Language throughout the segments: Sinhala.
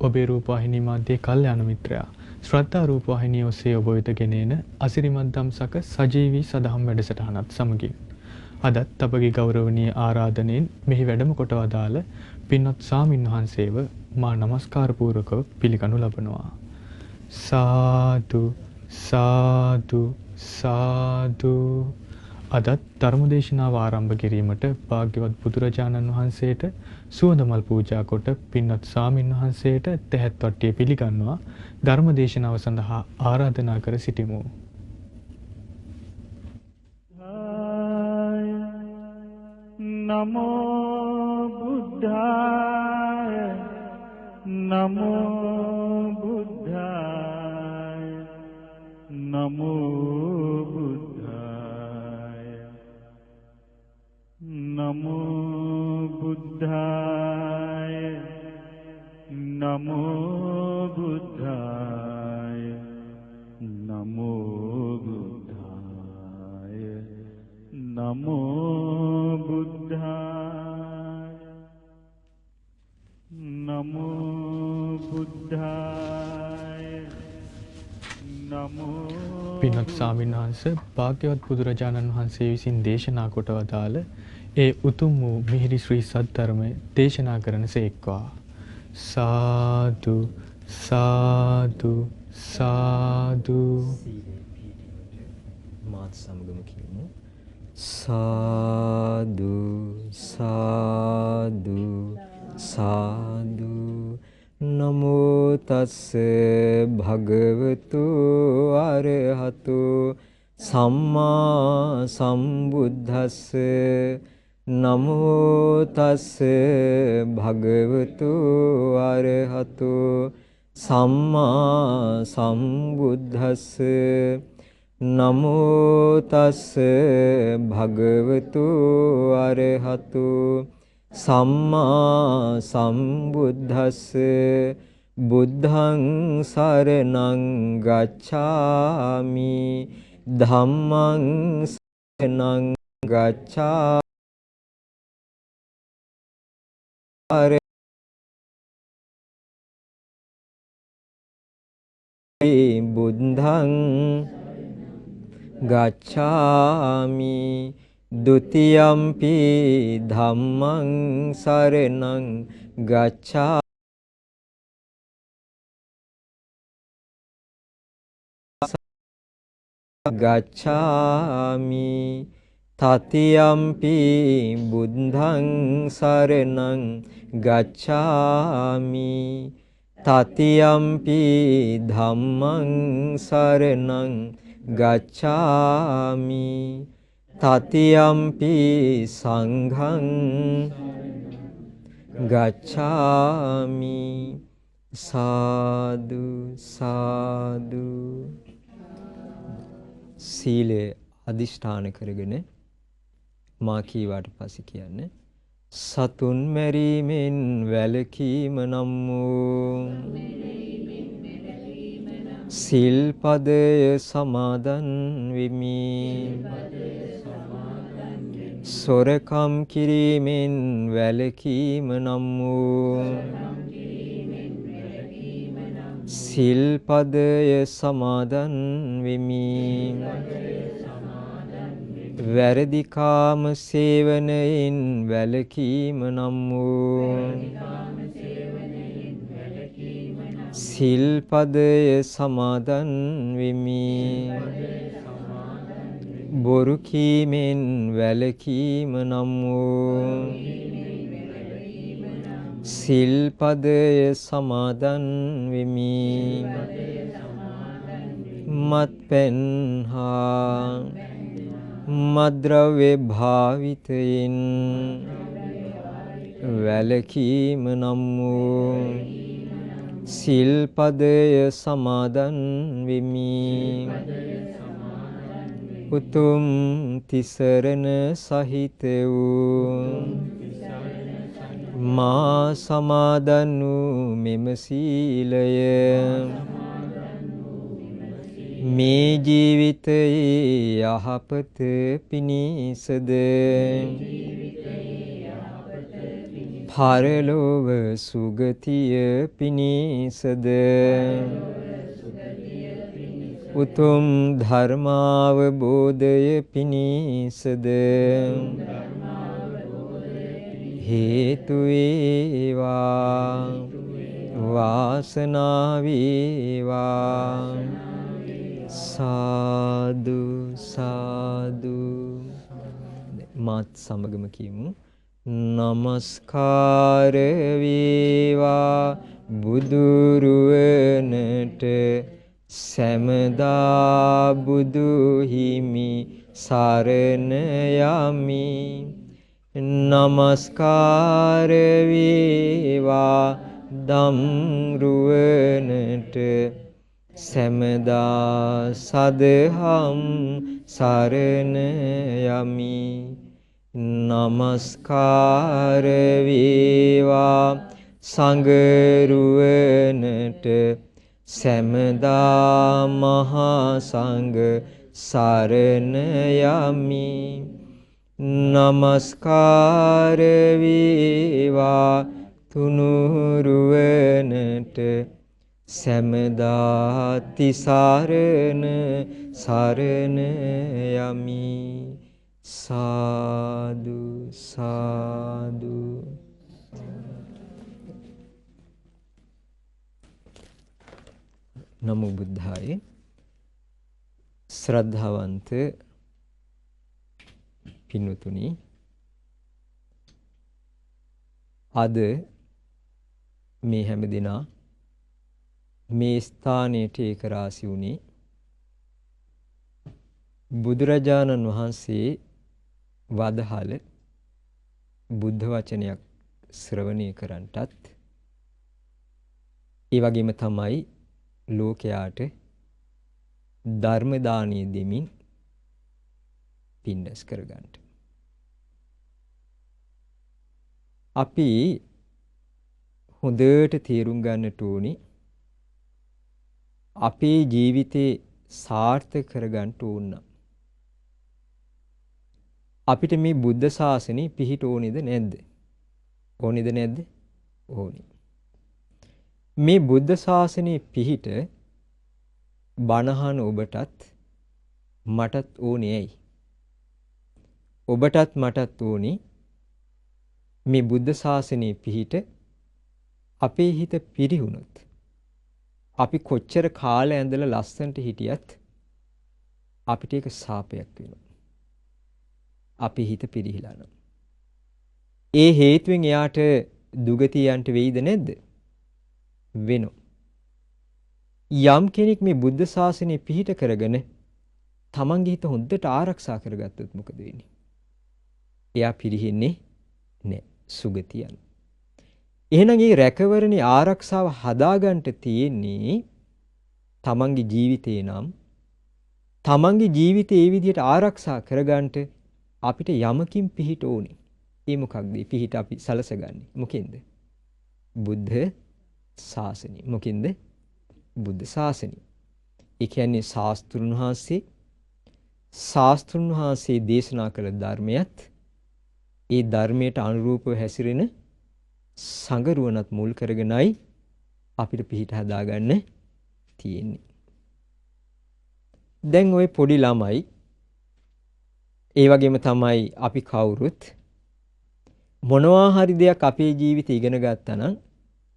ඔබේ රූපවාහිනී මාධ්‍යයේ කල්යාණ මිත්‍රයා ශ්‍රද්ධා රූපවාහිනිය ඔස්සේ ඔබ වෙත ගෙනෙන අසිරිමත් දම්සක සජීවී සදහම් වැඩසටහනත් සමගින් අදත් අපගේ ගෞරවනීය ආරාධනෙන් මෙහි වැඩම කොට වදාළ පින්වත් ස්වාමින් වහන්සේව මා නමස්කාර පූර්වකව පිළිගනු ලබනවා. සාදු සාදු සාදු. අදත් ධර්මදේශනාව ආරම්භ කිරීමට භාග්‍යවත් බුදුරජාණන් වහන්සේට සුවඳමල් පූජා කොට පින්වත් ස්වාමින් වහන්සේට තෙහෙත් වට්ටිය පිළිගන්නවා ධර්මදේශනාව සඳහා ආරාධනා කර සිටිමු. නමෝ බුද්ධාය නමෝ බුද්ධාය නමෝ බුද්ධාය නමෝ බුද්ධාය නමෝ බුද්ධාය නමෝ බුද්ධාය නමෝ බුද්ධාය නමෝ බුද්ධාය නමෝ. පින්වත් ස්වාමීන් වහන්සේ භාග්‍යවත් බුදුරජාණන් වහන්සේ විසින් දේශනා කොට වදාළ ඒ උතුම් වූ මිහිරි ශ්‍රී සද්ධර්මය දේශනා කරන සේක්වා. සාදු සාදු සාදු. මාත් සමගම කියමු. සාදු සාදු සාදු. නමෝ තස්ස භගවතු අරහතු සම්මා සම්බුද්දස්ස. නමෝ තස්ස භගවතු අරහතු සම්මා සම්බුද්දස්ස. නමෝ තස්ස භගවතු අරහතු සම්මා සම්බුද්දස්ස. බුද්ධං සරණං ගච්ඡාමි ධම්මං සරණං ගච්ඡාමි බුද්ධං ගච්ඡාමි ဒ ුතියම්පි ධම්මං සරණං ගච්ඡාමි තතියම්පි බුද්ධං සරණං ගච්ඡාමි තතියම්පි ධම්මං සරණං ගච්ඡාමි තතියම්පි සංඝං ගච්ඡාමි. සාදු සාදු. සීලය අදිෂ්ඨාන කරගෙන මා කීවාට පස්සේ කියන්නේ සතුන් මැරීමෙන් වැළකීම නම් වූ සිල්පදය සමාදන් වෙමි. සොරකම් කිරීමෙන් වැළකීම නම් වූ සිල්පදය සමාදන් වෙමි. වැරදි කාම සේවනයෙන් වැළකීම නම් වූ සිල්පදය සමාදන් වෙමි. බොරු කීමෙන් වැළකීම නම් වූ සිල්පදය සමාදන් වෙමි. මත්පැන් හා මද්ද්‍රව්‍ය භාවිතයෙන් වැළකීම නම් වූ සිල්පදය සමාදන් වෙමි. උතුම් තිසරණ සහිත වූ මා සමාදන් වූ මෙම සීලය මේ ජීවිතයේ යහපත පිණිසද පරලොව සුගතිය පිණිසද උතුම් ධර්මාවබෝධය පිණිසද හේතු වේවා වාසනාව වේවා සාදු සාදු මාත් සමගම කියමු නමස්කාර වේවා බුදුරුවනට සෑමදා බුදු හිමි සරණ යමි නමස්කාර වේවා ධම්රුවනට සෑමදා සදහම් සරණ යමි නමස්කාර වේවා සංඝරුවනට සෑමදා මහා සංඝ සරණ යමි නමස්කාර වේවා තුනුරුවනට සෑමදා තිසරණ සරණ යමි සාදු සාදු නමෝ බුද්ධාය ශ්‍රද්ධාවන්ත පින්වතුනි අද මේ හැමදෙනා මේ ස්ථානයට ඒක රාසි වුණේ බුදුරජාණන් වහන්සේ වදහල බුද්ධ වචනයක් ශ්‍රවණය කරන්නටත් ඒ වගේම තමයි ලෝකයාට ධර්ම දානීය දෙමින් පින්දස් කරගන්න. අපි හොඳට තේරුම් ගන්නට ඕනේ අපේ ජීවිතේ සාර්ථක කරගන්න ඕන. අපිට මේ බුද්ධ ශාසනය පිහිට ඕනේද නැද්ද? ඕනේද නැද්ද? ඕනි. මේ බුද්ධ ශාසනයේ පිහිට බණහන ඔබටත් මටත් ඕනේ ඇයි? ඔබටත් මටත් ඕනි මේ බුද්ධ ශාසනයේ පිහිට අපේ හිත පිරිහුණොත් අපි කොච්චර කාලය ඇඳලා ලස්සනට හිටියත් අපිට ඒක සාපයක් වෙනවා. අපේ හිත පිරිහිලා නම්. ඒ හේතුවෙන් එයාට දුගතියන්ට වෙයිද නැද්ද? වෙනවා. යම් කෙනෙක් මේ බුද්ධ ශාසනය පිහිට කරගෙන තමන්ගේ හිත හොඳට ආරක්ෂා කරගත්තොත් මොකද වෙන්නේ? එයා පිරිහෙන්නේ නැහැ. සුගතියන්. එහෙනම් මේ රැකවරණේ ආරක්ෂාව හදාගන්න තියෙන්නේ තමන්ගේ ජීවිතේ නම් තමන්ගේ ජීවිතේ ඒ විදිහට ආරක්ෂා කරගන්න අපිට යමකින් පිහිට ඕනේ. ඒ මොකක්ද? පිහිට අපි සලසගන්නේ මොකෙන්ද? බුද්ධ ශාසනය. මොකෙන්ද? බුද්ධ ශාසනය. ඒ කියන්නේ ශාස්ත්‍රුන් වහන්සේ දේශනා කළ ධර්මයත් ඒ ධර්මයට අනුරූපව හැසිරෙන සංගරුවනත් මුල් කරගෙනයි අපිට පිහිට හදාගන්න තියෙන්නේ. දැන් ওই පොඩි ළමයි ඒ වගේම තමයි අපි කවුරුත් මොනවා හරි දෙයක් අපේ ජීවිතේ ඉගෙන ගත්තා නම්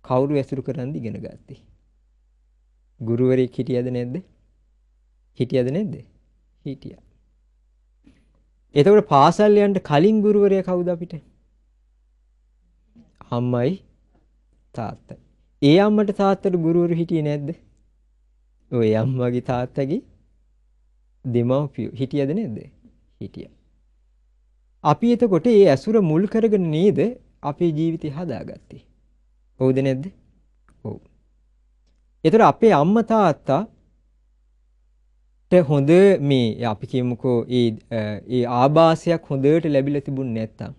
කවුරු ඇසුරු කරන්ද ඉගෙන ගත්තේ? ගුරුවරයෙක් හිටියද නැද්ද? හිටියද නැද්ද? හිටියා. එතකොට පාසල් යන්න කලින් ගුරුවරයා කවුද අපිට? අම්මයි තාත්තයි. ඒ අම්මට තාත්තට ගුරුවරු හිටියේ නැද්ද? ඔය අම්මගේ තාත්තගේ දෙමව්පියෝ හිටියද නැද්ද? හිටියා. අපි එතකොට ඒ ඇසුර මුල් කරගෙන නේද අපේ ජීවිතය හදාගත්තේ. හවුද නැද්ද? ඔව්. ඒතර අපේ අම්මා තාත්තාට හොඳ මේ අපි කියමුකෝ ඒ ආభాසයක් හොඳට ලැබිලා තිබුණ නැත්තම්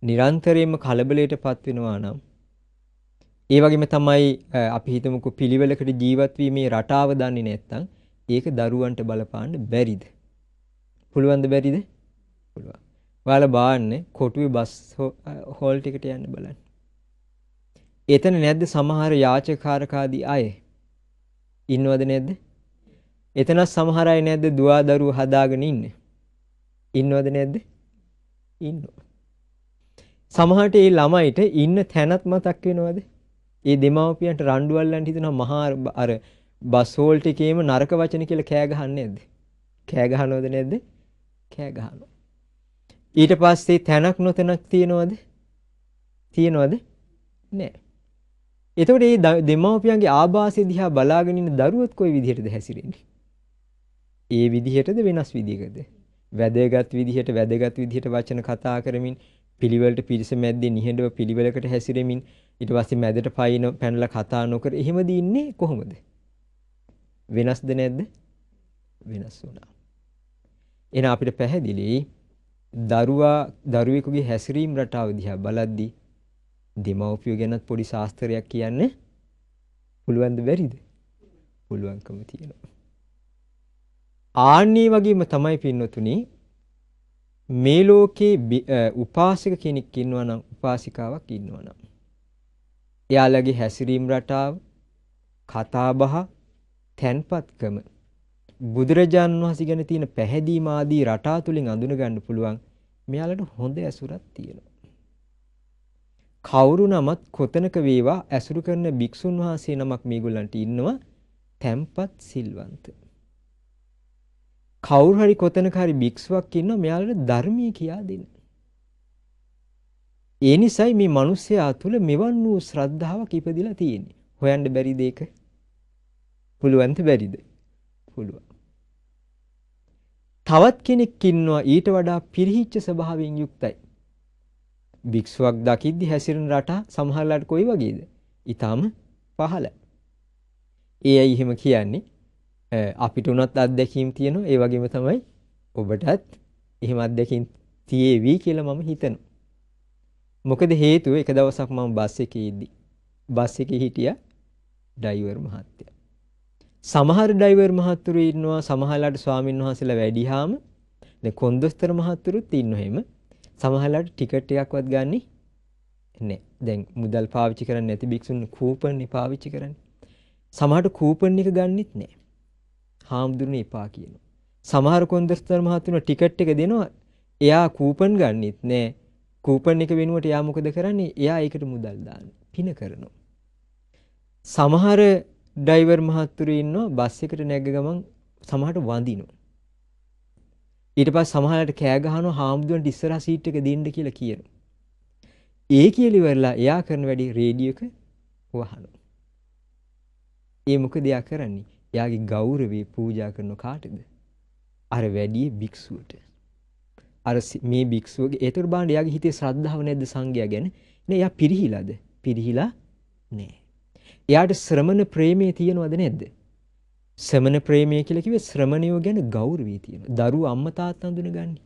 නිරන්තරයෙන්ම කලබලයටපත් වෙනවා නම් ඒ වගේම තමයි අපි හිතමුකෝ පිළිවෙලකට ජීවත් වීමේ රටාව දන්නේ නැත්තම් ඒක දරුවන්ට බලපාන්න බැරිද? පුළුවන්ද බැරිද? පුළුවන්. ඔයාලා බාන්න කොටුවේ බස් හෝල් ටිකට යන්න බලන්න. එතන නැද්ද සමහර යාචකාරකාදී අය? ඉන්නවද නැද්ද? එතන සමහර අය නැද්ද දුවා දරුවෝ හදාගෙන ඉන්නේ? ඉන්නවද නැද්ද? ඉන්නවා. සමහරට ඒ ළමයිට ඉන්න තැනත් මතක් වෙනවද? ඒ දෙමාපියන්ට රණ්ඩු අල්ලන්න හිතනවා මහා අර බස් හෝල් ටිකේම නරක වචන කියලා කෑ ගහන්නේ නැද්ද? කෑ ගහනවද නැද්ද? කෑ ගහනවා. ඊට පස්සේ තැනක් නොතැනක් තියනවද? තියනවද? නැහැ. එතකොට මේ දෙමාපියන්ගේ ආభాසය දිහා බලාගෙන ඉන්න දරුවොත් කොයි විදිහටද හැසිරෙන්නේ? ඒ විදිහටද වෙනස් විදිහකද? වැදගත් විදිහට වචන කතා කරමින් පිළිවෙලට පිරිස මැද්දේ නිහඬව පිළිවෙලකට හැසිරෙමින් ඊට පස්සේ මැදට පැනලා කතා නොකර එහෙමද ඉන්නේ කොහොමද? වෙනස්ද නැද්ද? වෙනස් වුණා. එහෙනම් අපිට පැහැදිලි දරුවෙකුගේ හැසිරීම රටාව දිහා බලද්දී දෙමව්පියෝ ගැනත් පොඩි ශාස්ත්‍රයක් කියන්න පුළුවන්ද බැරිද? පුළුවන්කම තියෙනවා. ආන්නේ වගේම තමයි පින්නතුනි මේ ලෝකේ උපාසක කෙනෙක් ඉන්නවා නම් උපාසිකාවක් ඉන්නවා නම් එයාලගේ හැසිරීම රටාව කතා බහ තැන්පත්කම බුදුරජාන් වහන්සේ ගැන තියෙන පැහැදීම ආදී රටා තුලින් අඳුන ගන්න පුළුවන් මෙයාලට හොඳ ඇසුරක් තියෙනවා. කවුරු නමත් කොතනක වේවා ඇසුරු කරන භික්ෂුන් වහන්සේ නමක් මේගොල්ලන්ට ඉන්නවා තැන්පත් සිල්වන්ත. කවුරු හරි කොතනක හරි භික්ෂුවක් ඉන්නවා මෙයාලට ධර්මයේ කියා දෙන්න. ඒ නිසයි මේ මිනිස්යා තුල මෙවන් වූ ශ්‍රද්ධාවක් ඉපදිලා තියෙන්නේ. හොයන්න බැරිද ඒක? පුළුවන්ද බැරිද? පුළුවන්. තවත් කෙනෙක් ඉන්නවා ඊට වඩා පිරිහිච්ච ස්වභාවයෙන් යුක්තයි. භික්ෂුවක් දකිද්දි හැසිරෙන රටා සමහරලාට කොයි වගේද? ඊටාම පහළ. ඒ අය එහෙම කියන්නේ අපිට උනත් අත්දැකීම් තියෙනවා. ඒ වගේම තමයි ඔබටත් එහෙම අත්දැකීම් තියේවි කියලා මම හිතනවා. මොකද හේතුව එක දවසක් මම බස් එකේ හිටියා ඩ්‍රයිවර් මහත්තයා. සමහර ඩ්‍රයිවර් මහත්තුරු ඉන්නවා සමහරලාට ස්වාමින් වහන්සේලා වැඩිහාම දැන් කොන්දොස්තර මහත්තුරුත් ඉන්නවා එහෙම. සමහරලාට ටිකට් එකක්වත් ගන්නෙ නැහැ. දැන් මුදල් පාවිච්චි කරන්නේ නැති භික්ෂුන් කූපන් පාවිච්චි කරන්නේ. සමහරට කූපන් එක ගන්නෙත් නැහැ. හාමුදුරනේ එපා කියනවා. සමහර කොන්දොස්තර මහත්තුරුන ටිකට් එක දෙනවා. එයා කූපන් ගන්නෙත් නැහැ. කූපන් එක වෙනුවට එයා මොකද කරන්නේ? එයා ඒකට මුදල් දාන්නේ. පින කරනවා. සමහර ඩ්‍රයිවර් මහත්තුරු ඉන්නවා බස් එකට නැග ගමන් සමහරට වඳිනවා. ඊට පස්සේ සමහරට කෑ ගහනවා හාමුදුරන්ට ඉස්සරහා සීට් එක දෙන්න කියලා කියනවා. ඒ කියලා ඉවරලා එයා කරන වැඩේ රේඩියෝ එක වහනවා. ඒ මොකද එයා කරන්නේ? එයාගේ ගෞරවේ පූජා කරන කාටද? අර වැඩි භික්ෂුවට. අර මේ භික්ෂුවගේ ඒතර බාන්න එයාගේ හිතේ ශ්‍රද්ධාව නැද්ද සංඝයා ගැන? නේ එයා පිරිහිලාද? පිරිහිලා නෑ. එයාට ශ්‍රමණ ප්‍රේමයේ තියෙනවද නැද්ද? ශ්‍රමණ ප්‍රේමය කියලා කිව්වේ ශ්‍රමණයෝ ගැන ගෞරවය තියෙනවා. දරුවෝ අම්මා තාත්තා හඳුනගන්නේ.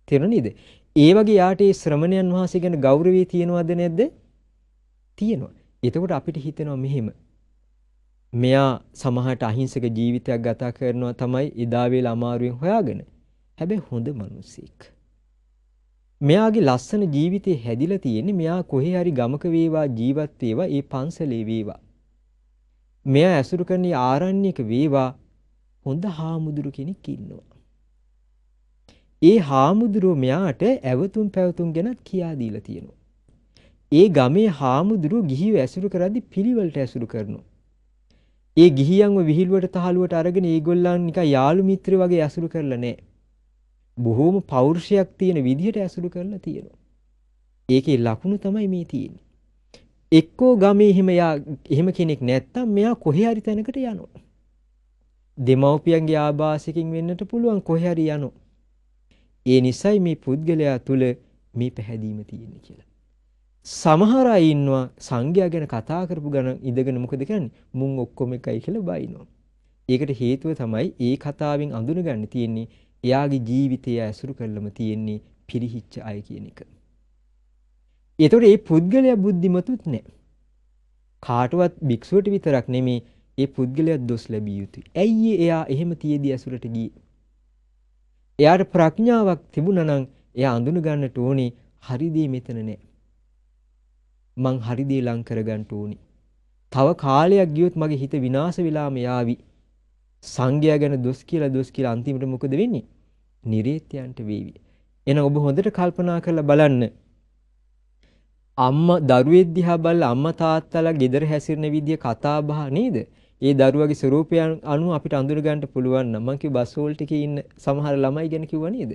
තේරුණා නේද? ඒ වගේ යාට ඒ ශ්‍රමණයන් වහන්සේ ගැන ගෞරවය තියෙනවද නැද්ද? තියෙනවා. එතකොට අපිට හිතෙනවා මෙහෙම. මෙයා සමහරට අහිංසක ජීවිතයක් ගත කරනවා තමයි එදා වේලා අමාරුවෙන් හොයාගෙන. හැබැයි හොඳ මිනිසෙක්. මෙයාගේ ලස්සන ජීවිතේ හැදිලා තියෙන්නේ මෙයා කොහේ හරි ගමක වේවා ජීවත් වේවා ඒ පන්සලේ වේවා. මෙයා ඇසුරු කරන ආරණ්‍යක වේවා හොඳ හාමුදුරු කෙනෙක් ඉන්නවා. ඒ හාමුදුරුවෝ මෙයාට ඇවතුම් පැවතුම් ගැන කියා දීලා තියෙනවා. ඒ ගමේ හාමුදුරුවෝ ගිහිව ඇසුරු කරද්දි පිළිවෙලට ඇසුරු කරනවා. ඒ ගිහියන්ව විහිළුවට තහලුවට අරගෙන ඒගොල්ලන් නිකන් යාළු මිත්‍රය වගේ ඇසුරු කරලා නැහැ. බොහෝම පෞරුෂයක් තියෙන විදිහට ඇසුරු කරලා තියෙනවා. ඒකේ ලකුණු තමයි මේ තියෙන්නේ. එක්කෝ ගමේ එහෙම කෙනෙක් නැත්තම් මෙයා කොහේ හරි තැනකට යනවා. දෙමව්පියන්ගේ ආభాසකින් වෙන්නට පුළුවන් කොහේ හරි යනවා. ඒ නිසයි මේ පුද්ගලයා තුල මේ පැහැදීම තියෙන්නේ කියලා. සමහර අය ඉන්නවා සංඝයා ගැන කතා කරපු ගමන් ඉඳගෙන මොකද කරන්නේ? මුන් ඔක්කොම එකයි කියලා බයිනවා. ඒකට හේතුව තමයි ඒ කතාවෙන් අඳුනගන්න තියෙන්නේ එයාගේ ජීවිතය ඇසුරු කරලම තියෙන්නේ පිරිහිච්ච අය කියන එක. ඒතකොට මේ පුද්ගලයා බුද්ධිමතුත් නැහැ. කාටවත් භික්ෂුවට විතරක් නෙමේ මේ පුද්ගලයා දොස් ලැබිය යුතුයි. ඇයි එයා එහෙම තියේදී ඇසුරට ගියේ? එයාට ප්‍රඥාවක් තිබුණා නම් එයා අඳුන ගන්නට ඕනේ හරි දේ මෙතන නෑ. මං හරි දේ ලං කර ගන්න ඕනේ. තව කාලයක් ගියොත් මගේ හිත විනාශ වෙලාම යාවි. සංඝයා ගැන දොස් කියලා අන්තිමට මොකද වෙන්නේ? නිරේත්‍යයන්ට වේවි. එහෙනම් ඔබ හොඳට කල්පනා කරලා බලන්න. අම්මා දරුවෙක් දිහා බලලා අම්මා තාත්තලා ගෙදර හැසිරෙන විදිය කතා බහ නේද? ඒ දරුවගේ ස්වරූපයන් අනුව අපිට අඳුර ගන්න පුළුවන් නම් මං කිව්ව බස් වෝල්ට් එකේ ඉන්න සමහර ළමයි ගැන කිව්වා නේද?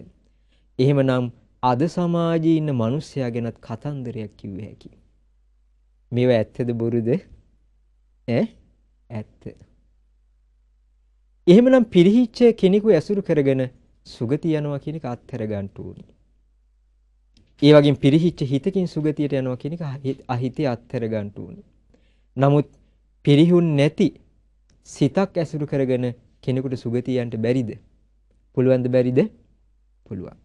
එහෙමනම් අද සමාජයේ ඉන්න මිනිස්සයා ගැනත් කතන්දරයක් කිව්ව හැකි. මේවා ඇත්තද බොරුද? ඇත්ත. එහෙමනම් පිරිහිච්ච කෙනෙකු ඇසුරු කරගෙන සුගතිය යනවා කියන එක අත්හැර ගන්න ඕනේ. ඒ වගේම පිරිහිච්ච හිතකින් සුගතියට යනවා කියන එක අහිතේ අත්හැර ගන්න ඕනේ. නමුත් පිරිහුන් නැති සිතක් ඇසුරු කරගෙන කෙනෙකුට සුගතිය යන්න බැරිද? පුළුවන්ද බැරිද? පුළුවන්.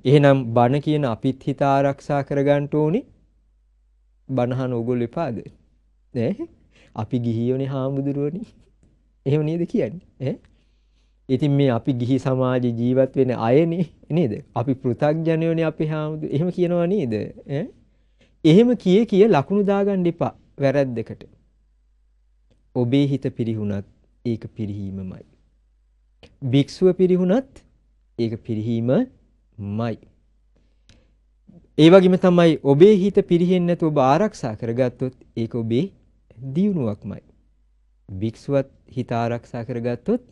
එහෙනම් බණ කියන අපිත් හිත ආරක්ෂා කර ගන්න ඕනේ. බණහන ඕගොල්ලෝ එපාද? අපි ගිහියෝනේ හාමුදුරුවනේ. එහෙම නේද කියන්නේ? ඉතින් මේ අපි ගිහි සමාජේ ජීවත් වෙන අයනේ නේද? අපි පෘථග්ජනයෝනේ අපි හාමුදුරුවෝ. එහෙම කියනවා නේද? එහෙම කිය ලකුණු දාගන්න එපා වැරද්දකට. ඔබේ හිත පිරිහුණත් ඒක පිරිහීමමයි. භික්ෂුව පිරිහුණත් ඒක පිරිහීමමයි. ඒ වගේම තමයි ඔබේ හිත පිරිහෙන්නේ නැතුව ඔබ ආරක්ෂා කරගත්තොත් ඒක ඔබේ දියුණුවක්මයි. භික්ෂුවත් හිත ආරක්ෂා කරගත්තොත්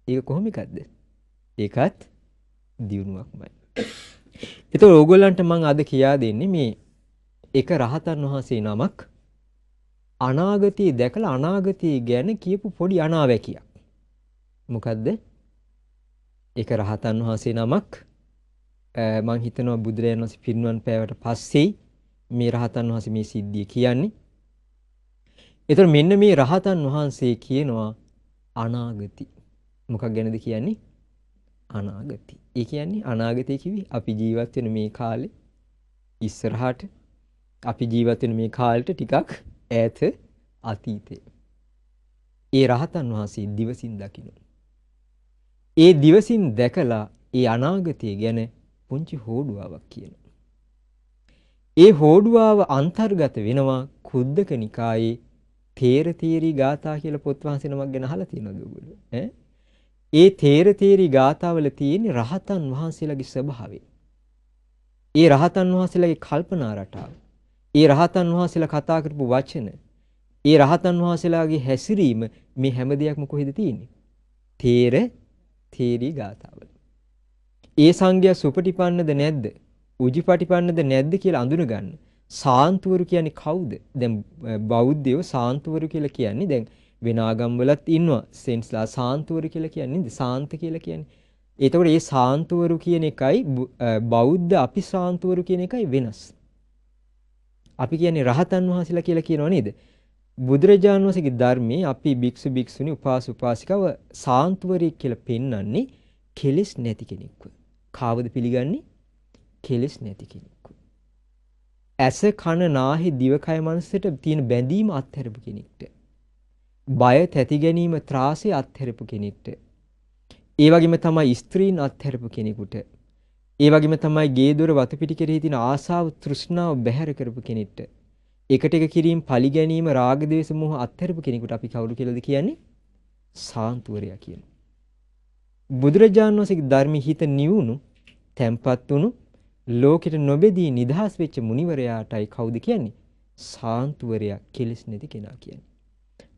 ඒක කොහොම එකක්ද? ඒකත් දියුණුවක්මයි. ඒතකොට ඕගොල්ලන්ට මම අද කියා දෙන්නේ මේ එක රහතන් වහන්සේ නමක් අනාගතය දැකලා අනාගතය ගැන කියපු පොඩි අනාවැකියක්. මොකද්ද? එක රහතන් වහන්සේ නමක් මම හිතනවා බුදුරජාණන් වහන්සේ පිරිනුවන් පෑවට පස්සේ මේ රහතන් වහන්සේ මේ සිද්ධිය කියන්නේ. ඒතර මෙන්න මේ රහතන් වහන්සේ කියනවා අනාගති. මොකක් ගැනද කියන්නේ? අනාගති. ඒ කියන්නේ අනාගතය කිව්වේ අපි ජීවත් වෙන මේ කාලේ ඉස්සරහට අපි ජීවත් වෙන මේ කාලෙට ටිකක් ඈත අතීතේ. ඒ රහතන් වහන්සේ දිවසින් දකිනවා. ඒ දිවසින් දැකලා ඒ අනාගතය ගැන පුංචි හෝඩුවාවක් කියනවා. ඒ හෝඩුවාව අන්තර්ගත වෙනවා කුද්දක නිකායේ තේර තේරි ගාථා කියලා පොත් වහන්සේ නමක් ගැන අහලා තියෙනවද ඔයගොල්ලෝ? ඒ තේර තේරි ගාථාවල තියෙන රහතන් වහන්සේලාගේ ස්වභාවය. ඒ රහතන් වහන්සේලාගේ කල්පනා රටාව. ඒ රහතන් වහන්සේලා කතා කරපු වචන. ඒ රහතන් වහන්සේලාගේ හැසිරීම මේ හැම දෙයක්ම කොහෙද තියෙන්නේ? තේර තේරි ගාථාවල. ඒ සංඝයා සුපටිපන්නද නැද්ද? උජිපටිපන්නද නැද්ද කියලා අඳුන ගන්න. සාන්තුවරු කියන්නේ කවුද? දැන් බෞද්ධයෝ සාන්තුවරු කියලා කියන්නේ දැන් වෙන ආගම්වලත් ඉන්නවා සෙන්ස්ලා සාන්තුවරු කියලා කියන්නේ සාන්ත කියලා කියන්නේ. එතකොට මේ සාන්තුවරු කියන එකයි බෞද්ධ අපි සාන්තුවරු කියන එකයි වෙනස්. අපි කියන්නේ රහතන් වහන්සේලා කියලා කියනවා නේද? බුදුරජාණන් වහන්සේගේ ධර්මයේ අපි භික්ෂු භික්ෂුණී උපාස උපාසිකව සාන්තුවරයෙක් කියලා පෙන්වන්නේ කෙලෙස් නැති කෙනෙක්ව. කාවද පිළිගන්නේ? කෙලෙස් නැති කෙනෙක්ව. ඇස කන නාහි දිවකය මනසට තියෙන බැඳීම අත්හැරපු කෙනෙක්ට. බය තැති ගැනීම ත්‍රාසය අත්හැරපු කෙනෙක්ට. ඒ වගේම තමයි ස්ත්‍රීන් අත්හැරපු කෙනෙකුට. ඒ වගේම තමයි ගේ දොර වතු පිටි කෙරෙහි තියෙන ආසාව තෘෂ්ණාව බැහැර කරපු කෙනෙක්ට. එකට එක කිරීම පලි ගැනීම රාග දේශ මොහ අත්හැරපු කෙනෙකුට අපි කවුරු කියලාද කියන්නේ? සාන්තුවරයා කියනවා. බුදුරජාණන් වහන්සේගේ ධර්මයේ හිත නිවුණු, තැම්පත් වුණු, ලෝකෙට නොබෙදී නිදහස් වෙච්ච මුනිවරයාටයි කවුද කියන්නේ? සාන්තුවරයා, කෙලෙස් නැති කෙනා කියන්නේ.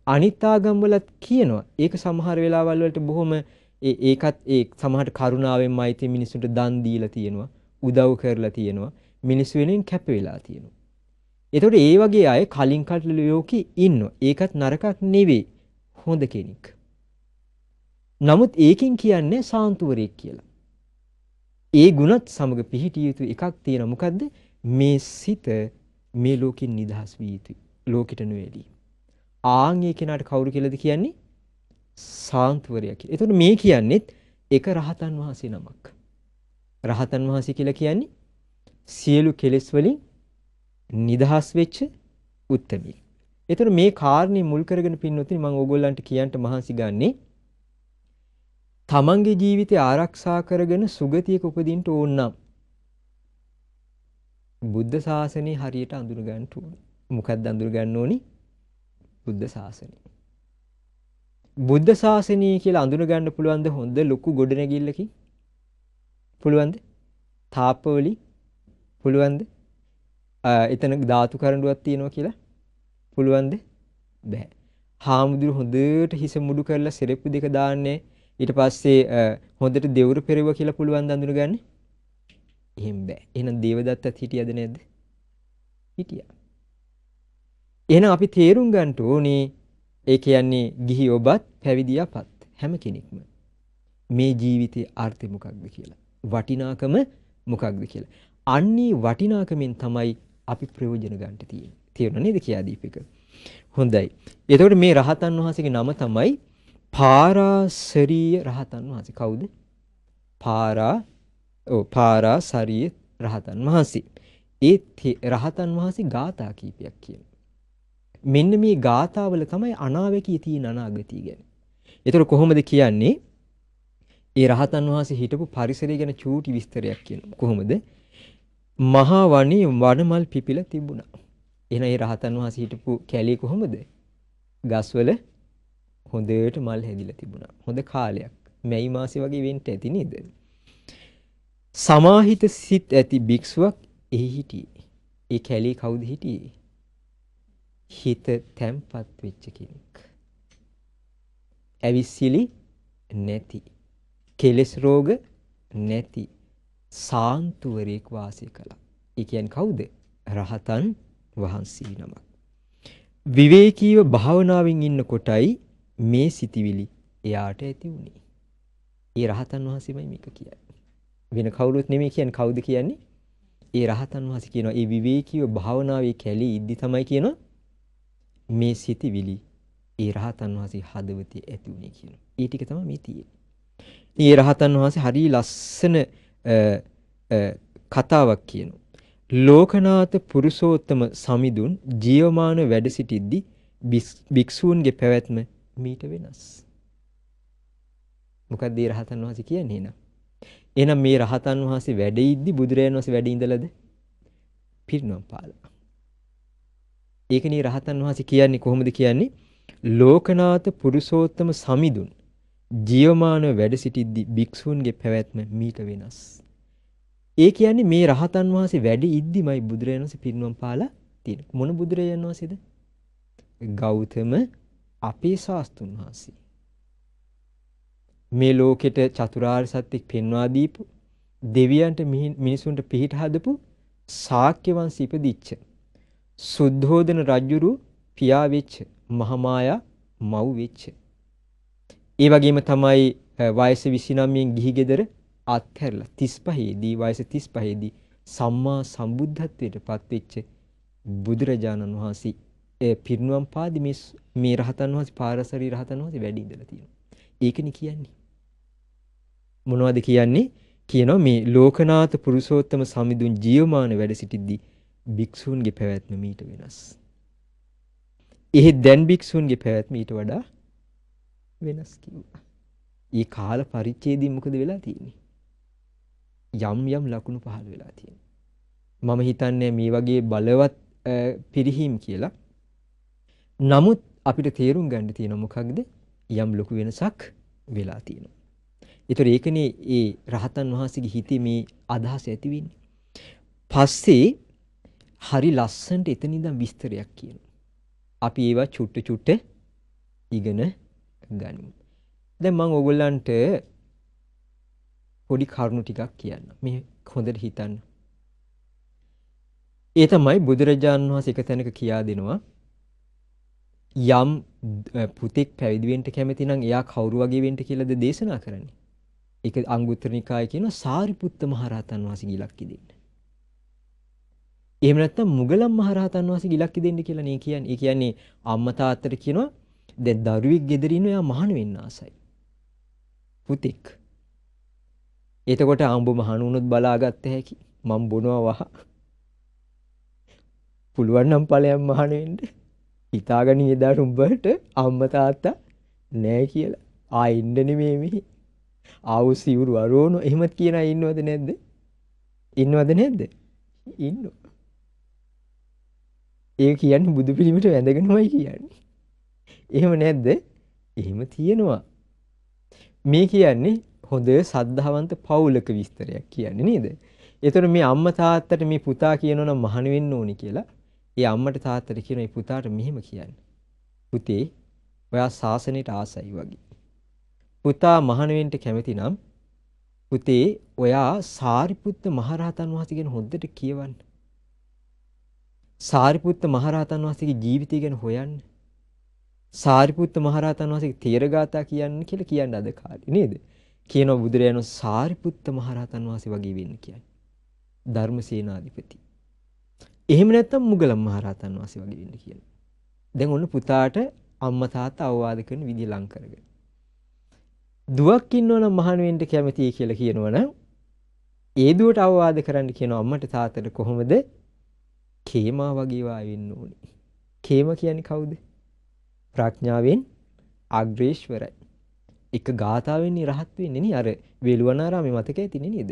අනිත් ආගම්වලත් කියනවා. ඒක සමහර වෙලාවල් වලට බොහොම ඒකත් ඒ සමහරට කරුණාවෙන් මෛත්‍රී මිනිසුන්ට දන් දීලා තියෙනවා, උදව් කරලා තියෙනවා, මිනිස්සු වෙනුවෙන් කැප වෙලා තියෙනවා. එතකොට ඒ වගේ අය කලින් කටළු ලෝකේ ඉන්නවා. ඒකත් නරකක් නෙවෙයි. හොඳ කෙනෙක්. නමුත් ඒකෙන් කියන්නේ සාන්තුවරයෙක් කියලා. ඒ ගුණත් සමග පිහිටිය යුතු එකක් තියෙනවා. මොකද්ද? මේ සිත මේ ලෝකෙන් නිදහස් විය යුතුයි. ලෝකෙට නොඇලී. ආන් ඒ කෙනාට කවුරු කියලාද කියන්නේ? සාන්තුවරයා කියලා. එතකොට මේ කියන්නේත් එක රහතන් වහන්සේ නමක්. රහතන් වහන්සේ කියලා කියන්නේ සියලු කෙලෙස් වලින් නිදහස් වෙච්ච උත්තමී. එතකොට මේ කාරණේ මුල් කරගෙන පින්නොතින් මම ඕගොල්ලන්ට කියන්න මහන්සි ගන්නේ තමන්ගේ ජීවිතය ආරක්ෂා කරගෙන සුගතියක උපදින්න ඕන නම් බුද්ධ ශාසනය හරියට අඳුර ගන්න ඕනේ. මොකක්ද අඳුර ගන්න ඕනි? බුද්ධ ශාසනය. බුද්ධ ශාසනය කියලා අඳුර ගන්න පුළුවන්ද හොඳ ලොකු ගොඩනැගිල්ලකින්? පුළුවන්ද? තාපවලි පුළුවන්ද? එතන ධාතු කරඬුවක් තියෙනවා කියලා පුළුවන්ද? බෑ. හාමුදුරු හොඳට හිස මුඩු කරලා සෙරෙප්පු දෙක දාන්නේ. ඊට පස්සේ හොඳට දෙවුරු පෙරව කියලා පුළුවන් ද අඳුරගන්න? එහෙම බෑ. එහෙනම් දේවදත්තත් හිටියද නැද්ද? හිටියා. එහෙනම් අපි තේරුම් ගන්න ඕනේ ඒ කියන්නේ ගිහි ඔබත් පැවිදි අපත් හැම කෙනෙක්ම මේ ජීවිතයේ අර්ථය මොකක්ද කියලා. වටිනාකම මොකක්ද කියලා. අන්නේ වටිනාකමෙන් තමයි අපි ප්‍රයෝජන ගන්න තියෙන්නේ. තේරුණා නේද කියා දීපක? හොඳයි. එතකොට මේ රහතන් වහන්සේගේ නම තමයි පාරාසරීය රහතන් වහන්සේ. කවුද? පාරාසරීය රහතන් වහන්සේ. ඒ රහතන් වහන්සේ ගාථා කීපයක් කියනවා. මෙන්න මේ ගාථාවල තමයි අනාවැකිය තියෙන අනාගතිය ගැන. එතකොට කොහොමද කියන්නේ? ඒ රහතන් වහන්සේ හිටපු පරිසරය ගැන චූටි විස්තරයක් කියනවා. කොහොමද? මහා වනයේ වනමල් පිපිලා තිබුණා. එහෙනම් ඒ රහතන් වහන්සේ හිටපු කැලේ කොහොමද? ගස්වල හොඳට මල් හැදිලා තිබුණා. හොඳ කාලයක්. මැයි මාසේ වගේ වෙන්න ඇති නේද? සමාහිත සිත් ඇති භික්ෂුවක් එහි හිටියේ. ඒ කැලේ කවුද හිටියේ? හිත තැම්පත් වෙච්ච කෙනෙක්. ඇවිස්සිලි නැති. කෙලෙස් රෝග නැති. සාන්තුවරයෙක් වාසය කළා. ඒ කියන්නේ කවුද? රහතන් වහන්සේ නමක්. විවේකීව භාවනාවෙන් ඉන්න කොටයි මේ සිටිවිලි එයාට ඇති වුණේ. ඒ රහතන් වහන්සේමයි මේක කියන්නේ. වෙන කවුරුත් නෙමෙයි කියන්නේ. කවුද කියන්නේ? ඒ රහතන් වහන්සේ කියනවා ඒ විවේකීව භාවනාවේ කැලී ඉද්දි තමයි කියනවා මේ සිටිවිලි ඒ රහතන් වහන්සේ හදවතේ ඇති වුණේ කියනවා. ඒ ටික තමයි මේ තියෙන්නේ. ඒ රහතන් වහන්සේ හරි ලස්සන කතාවක් කියනවා. ලෝකනාථ පුරුෂෝත්තම සමිඳුන් ජීවමාන වැඩ සිටිද්දි භික්ෂූන්ගේ පැවැත්ම මීට වෙනස්. මොකක්ද මේ රහතන් වහන්සේ කියන්නේ එහෙනම්? එහෙනම් මේ රහතන් වහන්සේ වැඩ ඉද්දි බුදුරජාණන් වහන්සේ වැඩ ඉඳලාද? පිරිනොම් පාලා. ඒකනේ රහතන් වහන්සේ කියන්නේ කොහොමද කියන්නේ? ලෝකනාථ පුරුෂෝත්තම සමිඳුන් ජීවමාන වැඩ සිටිද්දි භික්ෂූන්ගේ පැවැත්ම මීට වෙනස්. ඒ කියන්නේ මේ රහතන් වහන්සේ වැඩ ඉද්දිමයි බුදුරජාණන් වහන්සේ පිරිනොම් පාලා තියෙන්නේ. මොන බුදුරජාණන් වහන්සේද? ගෞතම අපේ ශාස්ත්‍රුන් වහන්සේ. මේ ලෝකෙට චතුරාර්ය සත්‍ය පෙන්වා දීපු දෙවියන්ට මිනිසුන්ට පිහිට හදපු ශාක්‍ය වංශ ඉපදිච්ච සුද්ධෝදන රජුරු පියා වෙච්ච මහමායා මව් වෙච්ච. ඒ වගේම තමයි වයස 29න් ගිහි ගෙදර අත්හැරලා 35 දී වයස 35 දී සම්මා සම්බුද්ධත්වයට පත්වෙච්ච බුදුරජාණන් වහන්සේ පිරිනුවම් පාදි මේ රහතන් වහන්සේ පාරසරි රහතන් වහන්සේ වැඩි ඉඳලා තියෙනවා. ඒකනේ කියන්නේ. මොනවද කියන්නේ? කියනවා මේ ලෝකනාථ පුරුෂෝත්තම සමිඳුන් ජීවමාන වැඩ සිටිද්දී භික්ෂූන්ගේ පැවැත්ම මීට වෙනස්. එහෙ දැන් භික්ෂූන්ගේ පැවැත්ම ඊට වඩා වෙනස් කිව්වා. ඊ කාල පරිච්ඡේදයෙන් මොකද වෙලා තියෙන්නේ? යම් යම් ලකුණු පහළ වෙලා තියෙනවා. මම හිතන්නේ මේ වගේ බලවත් පිරිහීම් කියලා. නමුත් අපිට තේරුම් ගන්න තියෙන මොකක්ද? යම් ලොකු වෙනසක් වෙලා තියෙනවා. ඒතර ඒකනේ ඒ රහතන් වහන්සේගේ හිතේ මේ අදහස ඇති වෙන්නේ. පස්සේ හරි ලස්සනට එතන ඉඳන් විස්තරයක් කියනවා. අපි ඒවා චුට්ට ඉගෙන ගනිමු. දැන් මම ඕගොල්ලන්ට පොඩි කරුණු ටිකක් කියන්න. මේ හොඳට හිතන්න. ඒ තමයි බුදුරජාණන් වහන්සේ එක තැනක කියා දෙනවා යම් පුතෙක් පැවිදි වෙන්න කැමති නම් එයා කවුරු වගේ වෙන්න කියලාද දේශනා කරන්නේ. ඒක අංගුත්තර නිකායේ කියන සාරිපුත්ත මහරහතන් වහන්සේ ඉලක්ක දෙන්න. එහෙම නැත්නම් මුගලන් මහරහතන් වහන්සේ ඉලක්ක දෙන්න කියලා නේ කියන්නේ. ඒ කියන්නේ අම්මා තාත්තට කියනවා දැන් දරුවෙක් ගෙදර ඉන්න එයා මහාන වෙන්න ආසයි. පුතෙක්. එතකොට ආඹ මහාන වුණොත් බලාගත්ත හැකි. මම බොනවා වහ. පුළුවන් නම් ඵලයන් මහාන වෙන්න. හිතාගනි එදාට උඹට අම්මා තාත්තා නෑ කියලා. ඉන්න නෙමෙයි මෙහි. ආව සිවුරු අරෝන එහෙමත් කියන අය ඉන්නවද නැද්ද? ඉන්නවද නැද්ද? ඉන්නවා. ඒ කියන්නේ බුදු පිළිමයට වැඳගෙනමයි කියන්නේ. එහෙම නැද්ද? එහෙම තියෙනවා. මේ කියන්නේ හොඳ සද්ධාවන්ත පවුලක විස්තරයක් කියන්නේ නේද? ඒතර මේ අම්මා තාත්තට මේ පුතා කියනවා නම් මහාන වෙන්න ඕනි කියලා. ඒ අම්මට තාත්තට කියන මේ පුතාට මෙහෙම කියන්නේ. පුතේ ඔයා සාසනයට ආසයි වගේ. පුතා මහාන වෙන්න කැමති නම් පුතේ ඔයා සාරිපුත්ත මහරහතන් වහන්සේ ගැන හොඳට කියවන්න. සාරිපුත්ත මහරහතන් වහන්සේගේ ජීවිතය ගැන හොයන්න. සාරිපුත්ත මහරහතන් වහන්සේගේ තේරගාථා කියන්න කියලා කියන්නේ අද කාලේ නේද? කියනවා බුදුරජාණන් සාරිපුත්ත මහරහතන් වහන්සේ වගේ වෙන්න කියන්නේ. ධර්මසේනාධිපති. එහෙම නැත්නම් මුගලන් මහරහතන් වහන්සේ වගේ වෙන්න කියනවා. දැන් ඔන්න පුතාට අම්මා තාත්තා අවවාද කරන විදිය ලං කරගෙන. දුවක් ඉන්නවනම් මහාන වෙන්න කැමතියි කියලා කියනවනම් ඒ දුවට අවවාද කරන්න කියනවා අම්මට තාත්තට කොහොමද? කේමා වගේ වායි වෙන්න ඕනේ. කේම කියන්නේ කවුද? ප්‍රඥාවෙන් අග්‍රේශ්වරයි. එක ගාථාවෙන් රහත් වෙන්නේ නේ අර වේළුවනාරාමේ මතක ඇතිනේ නේද?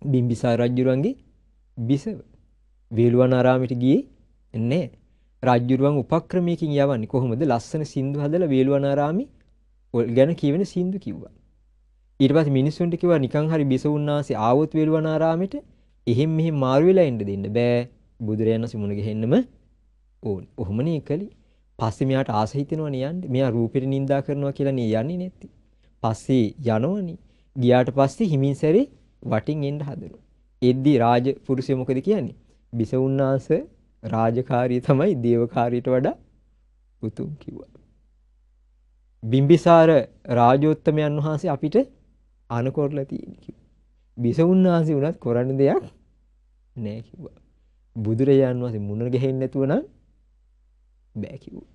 බිම්බිසාර රජුරන්ගේ බිසව. වේළුවනාරාමෙට ගියේ නැහැ. රජුරුවන් උපක්‍රමයකින් යවන්නේ කොහොමද? ලස්සන සින්දු හදලා වේළුවනාරාමේ ගැන කියවෙන සින්දු කිව්වා. ඊට පස්සේ මිනිස්සුන්ට කිව්වා නිකන් හරි බිසවුන්නාසේ ආවොත් වේළුවනාරාමෙට එහෙම් මෙහෙම් මාරු වෙලා ඉන්න දෙන්න බෑ. බුදුරයන් වහන්සේ මුණ ගැහෙන්නම ඕනේ. ඔහොමනේ කළේ. පස්සේ මෙයාට ආස හිතෙනවනේ යන්නේ. මෙයා රූපෙට නිඳා කරනවා කියලා නේ යන්නේ නැත්තේ. පස්සේ යනවනේ. ගියාට පස්සේ හිමින් සැරේ වටින් එන්න හදනවා. එද්දි රාජ පුරුෂය මොකද කියන්නේ? බිසවුන්නාස රාජකාරිය තමයි දේවකාරියට වඩා උතුම් කිව්වා. බිම්බිසාර රාජෝත්තමයන් වහන්සේ අපිට අනකොරලා තියෙන කිව්වා. බිසවුන්නාසේ උනත් කරන්න දෙයක් නෑ කිව්වා. බුදුරජාන් වහන්සේ මුණ ගැහෙන්නේ නැතුව නම් බෑ කිව්වා.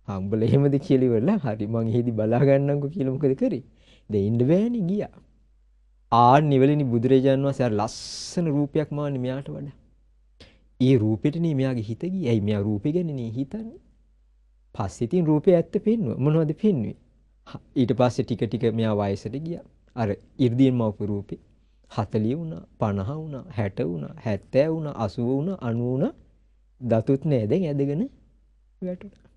හම්බල එහෙමද කියලා ඉවරලා හරි මං එහෙදි බලා ගන්නම්කෝ කියලා මොකද කරේ? දැන් ඉන්න බෑනේ ගියා. ආන්නේ වෙලෙනි බුදුරජාන් වහන්සේ අර ලස්සන රූපයක් මාන්නේ මෙයාට වඩා. ඒ රූපෙටනේ මෙයාගේ හිත ගියේ. ඇයි මෙයා රූපේ ගැනනේ හිතන්නේ? පස්සේ තින් රූපේ ඇත්ත පෙන්නුවා. මොනවද පෙන්නුවේ? ඊට පස්සේ ටික ටික මෙයා වයසට ගියා. අර 이르දීන් මවපු රූපේ 40 වුණා, 50 වුණා, 60 වුණා, 70 වුණා, 80 වුණා, 90 වුණා. දතුත් නෑ දැන් ඇදගෙන වැටුණා.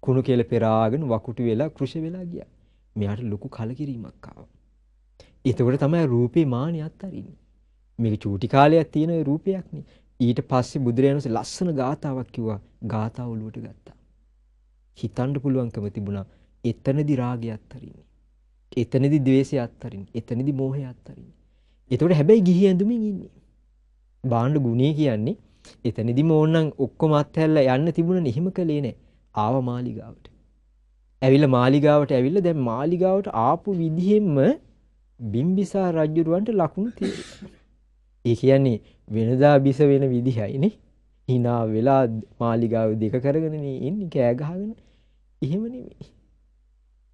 කුණු කෙල පෙරාගෙන වකුටු වෙලා කෘෂ වෙලා ගියා. මෙයාට ලොකු කලකිරීමක් ආවා. එතකොට තමයි රූපේ මානිය අත්තරින්නේ. මේක චූටි කාලයක් තියෙන රූපයක් නේ. ඊට පස්සේ බුදුරජාණන් වහන්සේ ලස්සන ගාතාවක් කිව්වා. ගාතාව ඔලුවට ගත්තා. හිතන්න පුළුවන්කම තිබුණා. එතනදි රාගය අත්තරින්නේ. එතනදි ද්වේෂය අත්තරින්නේ. එතනදි මෝහය අත්තරින්නේ. එතකොට හැබැයි ගිහි ඇඳුමින් ඉන්නේ. බාණ්ඩ ගුණේ කියන්නේ එතනදිම ඕනනම් ඔක්කොම අත්හැරලා යන්න තිබුණනේ එහෙම කළේ නෑ. ආව මාලිගාවට. ඇවිල්ලා මාලිගාවට ඇවිල්ලා දැන් මාලිගාවට ආපු විදිහෙම බිම්බිසාර රජුරවන්ට ලකුණු තියෙනවා. ඒ කියන්නේ වෙනදා බිස වෙන විදිහයිනේ. hina වෙලා මාලිගාව දෙක කරගෙනනේ ඉන්නේ කෑ ගහගෙන. එහෙම නෙමෙයි.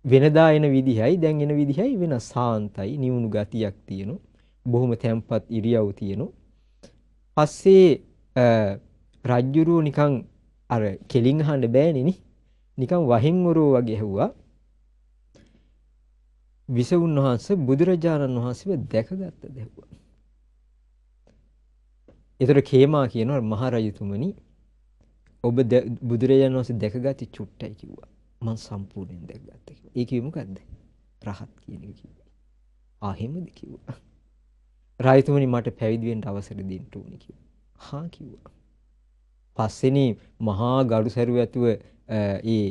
වෙනදා එන විදිහයි දැන් එන විදිහයි වෙනස්. සාන්තයි නිවුණු ගතියක් තියෙනවා. බොහොම තැම්පත් ඉරියව් තියෙනවා. පස්සේ රජ්ජුරුව නිකන් අර කෙලින් අහන්න බෑනේ නේ. නිකන් වහින් වරෝ වගේ ඇහුවා. විසවුන් වහන්සේ බුදුරජාණන් වහන්සේව දැකගත්තද ඇහුවා. ඒතර කේමා කියනවා මහරජතුමනි ඔබ බුදුරජාණන් වහන්සේ දැකගත්තේ චුට්ටයි කිව්වා. මම සම්පූර්ණයෙන් දැකගත්තා කිව්වා. ඒ කිව්වේ මොකද්ද? රහත් කියන එක කිව්වා. ආ එහෙමද කිව්වා. රාජතුමනි මට පැවිදි වෙන්න අවසර දෙන්න ඕනේ කිව්වා. හා කිව්වා. පස්සේනේ මහා ගරු සරුව ඇතුව ඒ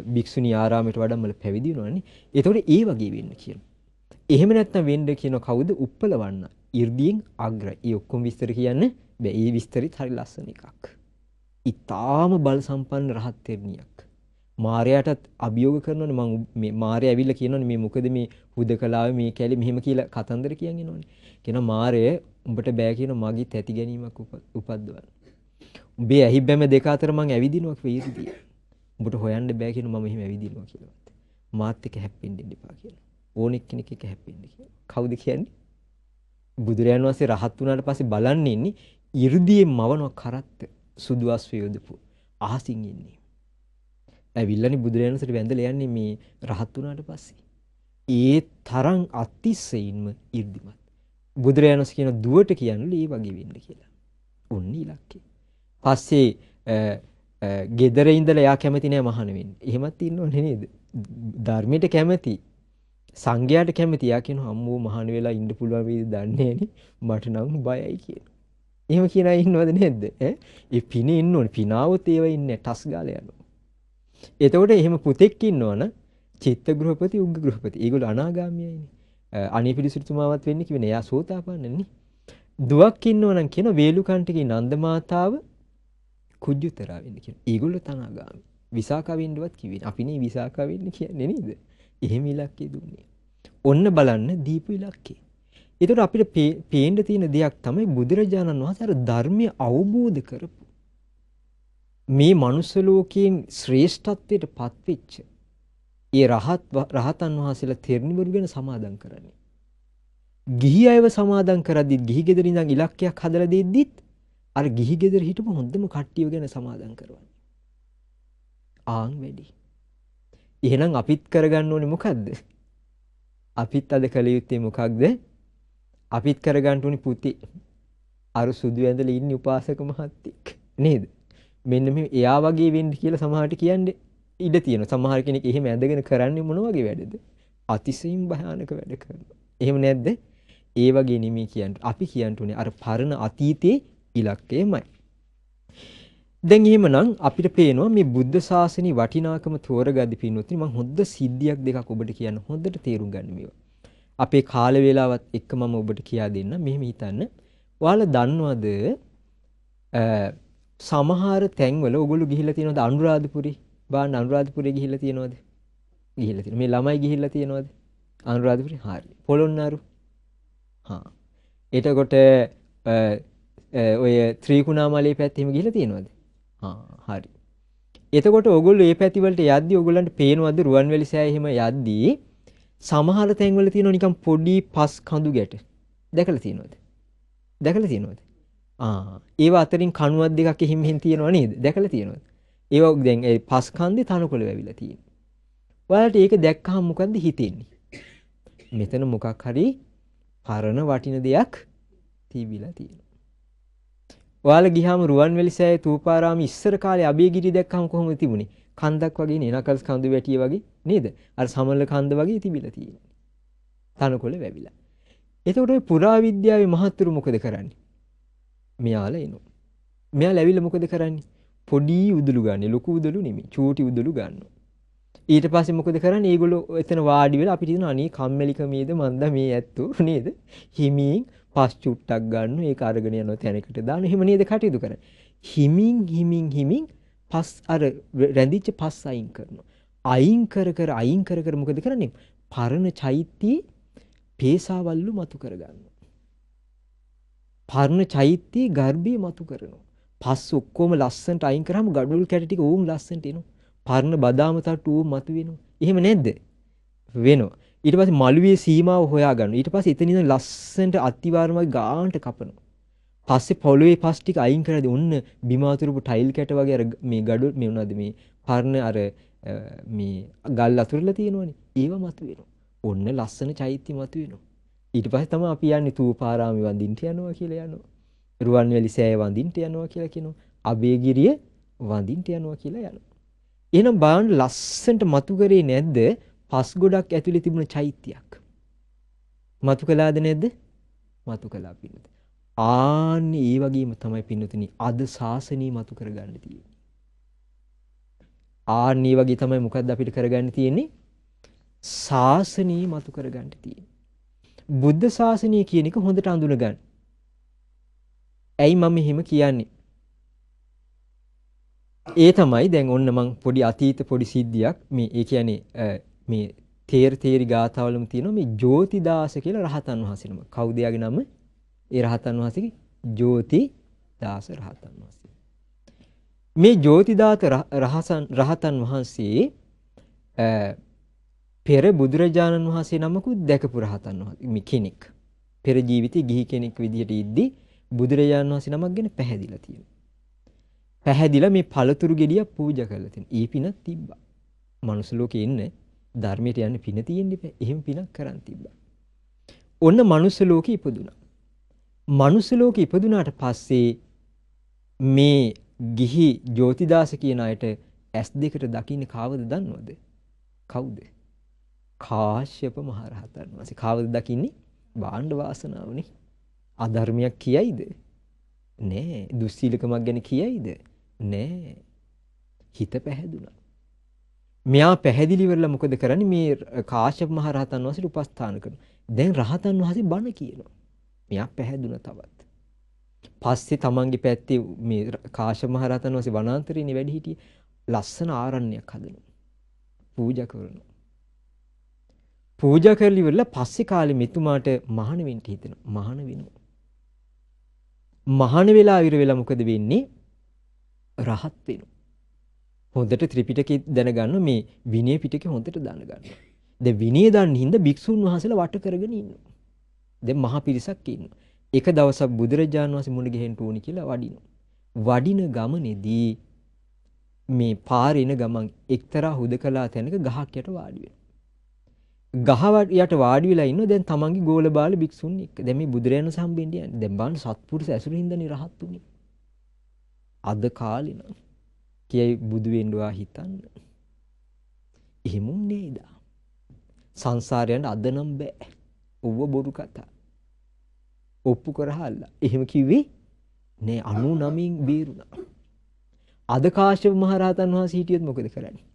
භික්ෂුණී ආරාමයට වඩම්මල පැවිදි වෙනවනේ. ඒතකොට ඒ වගේ වෙන්න කියනවා. එහෙම නැත්නම් වෙන්න කියන කවුද? උප්පලවන්න. 이르දීන් අග්‍රයි. ඒ ඔක්කොම විස්තර කියන්නේ බෑ. ඒ විස්තරිත් හරි ලස්සන එකක්. ඊටාම බල සම්පන්න රහත් තෙරණියක්. මාරයාටත් අභියෝග කරනවනේ මම මේ මාරයා ඇවිල්ලා කියනවනේ මේ මොකද මේ හුදකලාවේ මේ කැලේ මෙහෙම කියලා කතන්දර කියන් එනවනේ. කියනවා මාරය උඹට බෑ කියන මගේ තැති ගැනීමක් උපද්දවන්න. උඹේ ඇහි බැම දෙක අතර මං ඇවිදිනවා වීර්යදී. උඹට හොයන්න බෑ කියන මම එහෙම ඇවිදිනවා කියලා. මාත් එක්ක හැප්පෙන්න දෙන්න එපා කියලා. ඕනෙක් කෙනෙක් එක්ක හැප්පෙන්න කියලා. කවුද කියන්නේ? බුදුරයන් වහන්සේ රහත් වුණාට පස්සේ බලන්නේ ඉන්නේ 이르දියේ මවන කරත්ත සුදු අස්වැ යොදපු අහසින් ඉන්නේ. ඇවිල්ලානේ බුදුරයන් වහන්සේට වැඳලා යන්නේ මේ රහත් වුණාට පස්සේ. ඒ තරම් අතිශයින්ම 이르දිමත්. බුදුරයන් වහන්සේ කියන දුවට කියන්නේ ඒ වගේ වෙන්න කියලා. ඔන්න ඉලක්කය. පස්සේ ගෙදර ඉඳලා එයා කැමති නෑ මහාන වෙන්න. එහෙමත් ඉන්නවනේ නේද? ධර්මයට කැමති, සංඝයාට කැමති. එයා කියනවා අම්මෝ මහාන වෙලා ඉන්න පුළුවන් වේද දන්නේ නෑනේ. මට නම් බයයි කියන. එහෙම කියන අය ඉන්නවද නැද්ද? ඒ පිනේ ඉන්න ඕනේ. පිනාවොත් ඒව ඉන්නේ ටස් ගාලා යනවා. එතකොට එහෙම පුතෙක් ඉන්නවනම් චිත්ත ගෘහපති, උග්ග ගෘහපති. ඒගොල්ලෝ අනාගාමීයයිනේ. අනේපිලිසිරිතුමාවත් වෙන්නේ කිව්වනේ. එයා සෝතාපන්නනේ. දුවක් ඉන්නවනම් කියන වේලුකණ්ඨකේ නන්ද මාතාව කුජුතරා වෙන්න කියන. ඒගොල්ලෝ තනාගාමී. විසාකා වෙන්නවත් කිව්වේ. අපිනේ විසාකා වෙන්න කියන්නේ නේද? එහෙම ඉලක්කය දුන්නේ. ඔන්න බලන්න දීපු ඉලක්කය. ඒතර අපිට පේන්න තියෙන දෙයක් තමයි බුදුරජාණන් වහන්සේ අර ධර්මය අවබෝධ කරපු. මේ මනුස්ස ලෝකයෙන් ශ්‍රේෂ්ඨත්වයට පත්වෙච්ච ඒ රහතන් වහන්සේලා තෙරණිවරු ගැන සමාදම් කරන්නේ. ගිහි අයව සමාදම් කරද්දිත් ගිහි ගෙදර ඉඳන් ඉලක්කයක් හදලා දෙද්දිත් අර ගිහි ගෙදර හිටපු හොඳම කට්ටිය ගැන සමාදම් කරවන්නේ. ආන් වැඩි. එහෙනම් අපිත් කරගන්න ඕනේ මොකද්ද? අපිත් අද කළ යුත්තේ මොකක්ද? අපිත් කරගන්න ඕනේ පුතේ. අර සුදු ඇඳලා ඉන්නේ උපාසක මහත්තයෙක් නේද? මෙන්න මේ එයා වගේ වෙන්න කියලා සමහරට කියන්නේ ඉඩ තියෙනවා. සමහර කෙනෙක් එහෙම ඇඳගෙන කරන්නේ මොන වගේ වැඩද? අතිශයින් භයානක වැඩ කරනවා. එහෙම නැද්ද? ඒ වගේ නෙමෙයි කියන්නේ. අපි කියන්න ඕනේ අර පරණ අතීතයේ ඉලක්කයමයි. දැන් එහෙමනම් අපිට පේනවා මේ බුද්ධ ශාසනයේ වටිනාකම තෝරගද්දි පින්නොත්නි මම හොඳ සිද්ධියක් දෙකක් ඔබට කියන්න. හොඳට තේරුම් ගන්න මේවා. අපේ කාල වේලාවත් එක්ක මම ඔබට කියා දෙන්න. මෙහෙම හිතන්න. ඔයාලා දන්නවද සමහර තැන්වල ඔයගොල්ලෝ ගිහිල්ලා තියෙනවද අනුරාධපුරේ? බාන්න අනුරාධපුරේ ගිහිල්ලා තියෙනවද? ගිහිල්ලා තියෙනවා. මේ ළමයි ගිහිල්ලා තියෙනවද? අනුරාධපුරේ හරි. පොළොන්නරු. හා. එතකොට ඔය ත්‍රිකුණාමලයේ පැත්තේ එහෙම ගිහිල්ලා තියෙනවද? හරි. එතකොට ඔයගොල්ලෝ මේ පැති වලට යද්දි ඔයගොල්ලන්ට පේනවද රුවන්වැලි සෑය එහෙම යද්දි සමහර තැන්වල තියෙනවා නිකන් පොඩි පස් කඳු ගැට. දැකලා තියෙනවද? දැකලා තියෙනවද? ඒව අතරින් කණුවක් දෙකක් එහෙම මෙහෙන් තියෙනව නේද? දැකලා තියෙනවද? ඒව දැන් ඒ පස් කන්දේ තනකොළ වැවිලා තියෙනවා. ඔයාලට ඒක දැක්කහම මොකද්ද හිතෙන්නේ? මෙතන මොකක් හරි පරණ වටින දෙයක් තිබිලා තියෙනවා. ඔයාලා ගියාම රුවන්වැලි සෑයේ තූපාරාම ඉස්සර කාලේ අබේගිරි දැක්කම කොහොමද තිබුණේ? කන්දක් වගේ නේ, නකල්ස් කඳු වැටිය වගේ නේද? අර සමනල කන්ද වගේ තිබිලා තියෙන්නේ. තනකොළ වැවිලා. එතකොට ඔය පුරාවිද්‍යාවේ මහත්තුරු මොකද කරන්නේ? මෙයාලා එනවා. මෙයාලා ඇවිල්ලා මොකද කරන්නේ? පොඩි උදුළු ගන්න, ලොකු උදුළු නෙමෙයි, චූටි උදුළු ගන්නවා. ඊට පස්සේ මොකද කරන්නේ? ඒගොල්ලෝ එතන වාඩි වෙලා අපිට හිතනවා අනේ කම්මැලිකමේද මන්ද මේ ඇත්තෝ නේද? හිමින් පස් චුට්ටක් ගන්න ඒක අරගෙන යනවා තැනකට දාන. එහෙම නේද කටයුතු කරන්නේ. හිමින් පස් අර රැඳිච්ච පස් අයින් කරනවා. අයින් කර මොකද කරන්නේ? පරණ චෛත්‍යයේ පේසාවල්ලු මතු කරගන්නවා. පරණ චෛත්‍යයේ ගර්භය මතු කරනවා. පස් ඔක්කොම ලස්සනට අයින් කරාම ගඩොල් කැට ටික ඕම් ලස්සනට එනවා. පරණ බදාම තට්ටු ඕම් මතු වෙනවා. එහෙම නැද්ද? වෙනවා. ඊට පස්සේ මළුවේ සීමාව හොයා ගන්නවා. ඊට පස්සේ එතන ඉඳන් ලස්සනට අත්තිවාරමයි ගානට කපනවා. පස්සේ පොළවේ පස් ටික අයින් කරද්දී ඔන්න බිමාතුරුපු ටයිල් කැට වගේ අර මේ ගඩොල් මේ මොනවද මේ පරණ අර මේ ගල් අතුරලා තියෙනවනේ. ඒව මතු වෙනවා. ඔන්න ලස්සන චෛත්‍ය මතු වෙනවා. ඊට පස්සේ තමයි අපි යන්නේ තූපාරාමේ වඳින්න යනවා කියලා යනවා. රුවන්වැලි සෑය වඳින්න යනවා කියලා කියනවා. අබේගිරිය වඳින්න යනවා කියලා යනවා. එහෙනම් බලන්න ලස්සනට මතු කරේ නැද්ද? පස් ගොඩක් ඇතුලේ තිබුණ චෛත්‍යයක්. මතු කළාද නැද්ද? මතු කළා පින්නත. ආන්නේ ඒ වගේම තමයි පින්නතුනි අද ශාසනය මතු කරගන්න තියෙන්නේ. ආන්නේ වගේ තමයි මොකද්ද අපිට කරගන්න තියෙන්නේ? ශාසනය මතු කරගන්න තියෙන්නේ. බුද්ධ ශාසනය කියන එක හොඳට අඳුන ගන්න. ඇයි මම එහෙම කියන්නේ? ඒ තමයි දැන් ඔන්න මං පොඩි අතීත පොඩි සිද්ධියක් මේ ඒ කියන්නේ මේ තේරි ගාථාවලම තියෙනවා මේ ජෝතිදාස කියලා රහතන් වහන්සේ නම. කවුද යාගේ නම? ඒ රහතන් වහන්සේගේ ජෝතිදාස රහතන් වහන්සේ. මේ ජෝතිදාස රහතන් වහන්සේ පෙර බුදුරජාණන් වහන්සේ නමකුත් දැකපු රහතන් වහන්සේ කෙනෙක්. පෙර ජීවිතේ ගිහි කෙනෙක් විදිහට ඉද්දි බුදුරජාණන් වහන්සේ නමක් ගැන පැහැදිලා තියෙනවා. පැහැදිලා මේ පළතුරු ගෙඩිය පූජා කරලා තියෙනවා. ඊ පිනක් තිබ්බා. මනුස්ස ලෝකේ ඉන්න ධර්මයට යන්න පින තියෙන්න බෑ. එහෙම පිනක් කරන් තිබ්බා. ඔන්න මනුස්ස ලෝකේ ඉපදුනා. මනුස්ස ලෝකේ ඉපදුනාට පස්සේ මේ ගිහි ජෝතිදාස කියන අයට S2කට දකින්නේ කාවද දන්නවද? කවුද? කාශ්‍යප මහරහතන් වහන්සේ. කාවද දකින්නේ? බාණ්ඩ වාසනාවනේ. අධර්මයක් කියයිද? නෑ. දුස්සීලකමක් ගැන කියයිද? නෑ. හිත පැහැදුනා. මෙයා පැහැදිලි වෙලා මොකද කරන්නේ? මේ කාශ්‍යප මහරහතන් වහන්සේට උපස්ථාන කරනවා. දැන් රහතන් වහන්සේ බණ කියනවා. මෙයා පැහැදුනා තවත්. පස්සේ තමන්ගේ පැත්තේ මේ කාශ්‍යප මහරහතන් වහන්සේ වනාන්තරේනේ වැඩ හිටියේ. ලස්සන ආරණ්‍යයක් හදනවා. පූජා කරනවා. පූජා කරලි ඉවරලා පස්සේ කාලේ මෙතුමාට මහාන වෙන්න හිතෙනවා. මහාන වෙනවා. මහාන වෙලා ඉවර වෙලා මොකද වෙන්නේ? රහත් වෙනවා. හොඳට ත්‍රිපිටකය දැනගන්න මේ විනය පිටකේ හොඳට දැනගන්න. දැන් විනය දන්න හින්දා භික්ෂුන් වහන්සේලා වට කරගෙන ඉන්නවා. දැන් මහා පිරිසක් ඉන්නවා. එක දවසක් බුදුරජාණන් වහන්සේ මුණ ගැහෙන්න ඕනි කියලා වඩිනවා. වඩින ගමනේදී මේ පාරේ එන ගමන් එක්තරා හුදකලා තැනක ගහක් යට වාඩි වෙනවා. ගහ යට වාඩි වෙලා ඉන්නවා දැන් තමන්ගේ ගෝල බාල භික්ෂුන් එක්ක. දැන් මේ බුදුරජාණන් වහන්සේ හම්බෙන්න යන්නේ. දැන් බලන්න සත්පුරුෂ ඇසුරින් හින්දානේ රහත් උනේ. අද කාලේ නම් කියයි බුදු වෙන්නවා හිතන්න. එහෙමුන් නේද? සංසාරයෙන් අද නම් බෑ. ඔව්ව බොරු කතා. ඔප්පු කරහල්ලා. එහෙම කිව්වේ නෑ 99න් බේරුණා. අද කාශ්‍යප මහරහතන් වහන්සේ හිටියොත් මොකද කරන්නේ?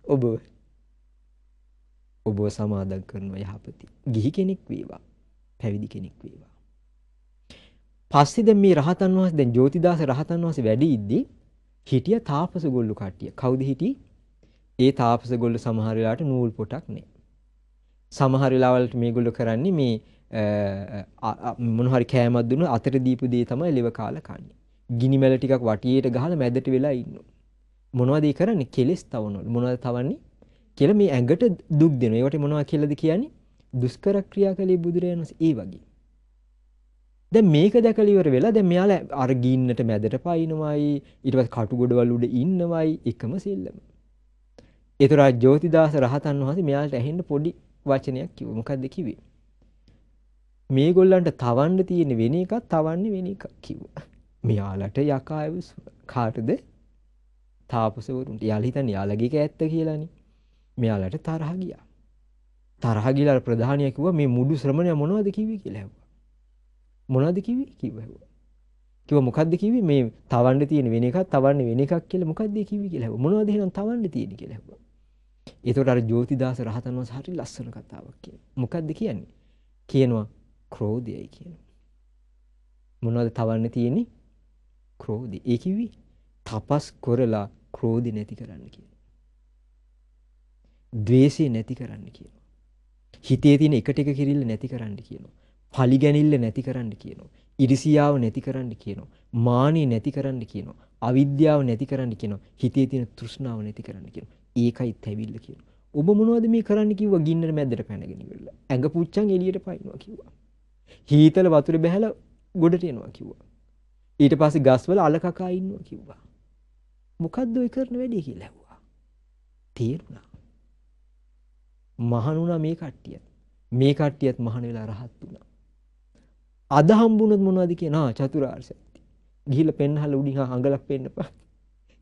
ඔබ සමාදම් කරනවා යහපති. ගිහි කෙනෙක් වේවා. පැවිදි කෙනෙක් වේවා. පස්සේ දැන් මේ රහතන් වහන්සේ දැන් ජෝතිදාස රහතන් වහන්සේ වැඩි ඉද්දී හිටිය තාපස ගොල්ලෝ කට්ටිය. කවුද හිටියේ? ඒ තාපස ගොල්ලෝ සමහර වෙලාවට නූල් පොටක් නෑ. සමහර වෙලාවලට මේගොල්ලෝ කරන්නේ මේ මොන හරි කෑමක් දුන්න අතට දීපු දේ තමයි ලෙව කාලා කන්නේ. ගිනි මැල ටිකක් වටියට ගහලා මැදට වෙලා ඉන්නවා. මොනවද ඒ කරන්නේ? කෙලස් තවනවලු. මොනවද තවන්නේ? කියලා මේ ඇඟට දුක් දෙනවා. ඒවට මොනවද කියලාද කියන්නේ? දුෂ්කර ක්‍රියා කලේ බුදුරයන් වහන්සේ ඒ වගේ. දැන් මේක දැකලා ඉවර වෙලා දැන් මෙයාලා අර ගින්නට මැදට පයින්නවයි ඊට පස්සේ කටු ගොඩවල් උඩ ඉන්නවයි එකම සෙල්ලම. ඒතර ජෝතිදාස රහතන් වහන්සේ මෙයාලට ඇහෙන්න පොඩි වචනයක් කිව්වා. මොකද්ද කිව්වේ? මේගොල්ලන්ට තවන්න තියෙන වෙන එකක් තවන්නේ වෙන එකක් කිව්වා. මෙයාලට යකායව කාටද? තාපසවරුන්ට. යාළ හිතන්නේ යාළගේ කෑත්ත කියලානේ. මෙයාලට තරහ ගියා. තරහ ගිහලා ප්‍රධානියා කිව්වා මේ මුඩු ශ්‍රමණයා මොනවද කිව්වේ කියලා ඇහුවා. මොනවද කිව්වේ? කිව්වා මොකද්ද කිව්වේ? මේ තවන්න තියෙන වෙන එකක් තවන්නේ වෙන එකක් කියලා මොකද්ද කිව්වේ කියලා ඇහුවා. මොනවද එහෙනම් තවන්න තියෙන්නේ කියලා ඇහුවා. ඒතකොට අර ජෝතිදාස රහතන් වහන්සේ හරි ලස්සන කතාවක් කියනවා. මොකද්ද කියන්නේ? කියනවා ක්‍රෝධයයි කියනවා. මොනවද තවන්න තියෙන්නේ? ක්‍රෝධය. ඒ කිව්වේ තපස් කරලා ක්‍රෝධය නැති කරන්න කියනවා. ද්වේෂය නැති කරන්න කියනවා. හිතේ තියෙන එකට එක කිරිල්ල නැති කරන්න කියනවා. පලිගැනිල්ල නැති කරන්න කියනවා. ඉරිසියාව නැති කරන්න කියනවා. මානෙ නැති කරන්න කියනවා. අවිද්‍යාව නැති කරන්න කියනවා. හිතේ තියෙන තෘෂ්ණාව නැති කරන්න කියනවා. ඒකයි තැවිල්ල කියනවා. ඔබ මොනවද මේ කරන්න කිව්වා? ගින්නට මැද්දට පැනගෙන ඉවරලා. ඇඟ පුච්චන් එළියට පයින්නවා කිව්වා. හීතල වතුරේ බහැලා ගොඩට එනවා කිව්වා. ඊට පස්සේ ගස්වල අල කකා ඉන්නවා කිව්වා. මොකද්ද ඔය කරන වැඩේ කියලා ඇහුවා. තේරුණා. මහණුණා මේ කට්ටියත්. මේ කට්ටියත් මහණ වෙලා රහත් වුණා. අද හම්බුනොත් මොනවද කියනවා? චතුරාර්ය සත්‍ය. ගිහිල්ලා පෙන්නහල උඩින් අඟලක් පෙන්නපන්.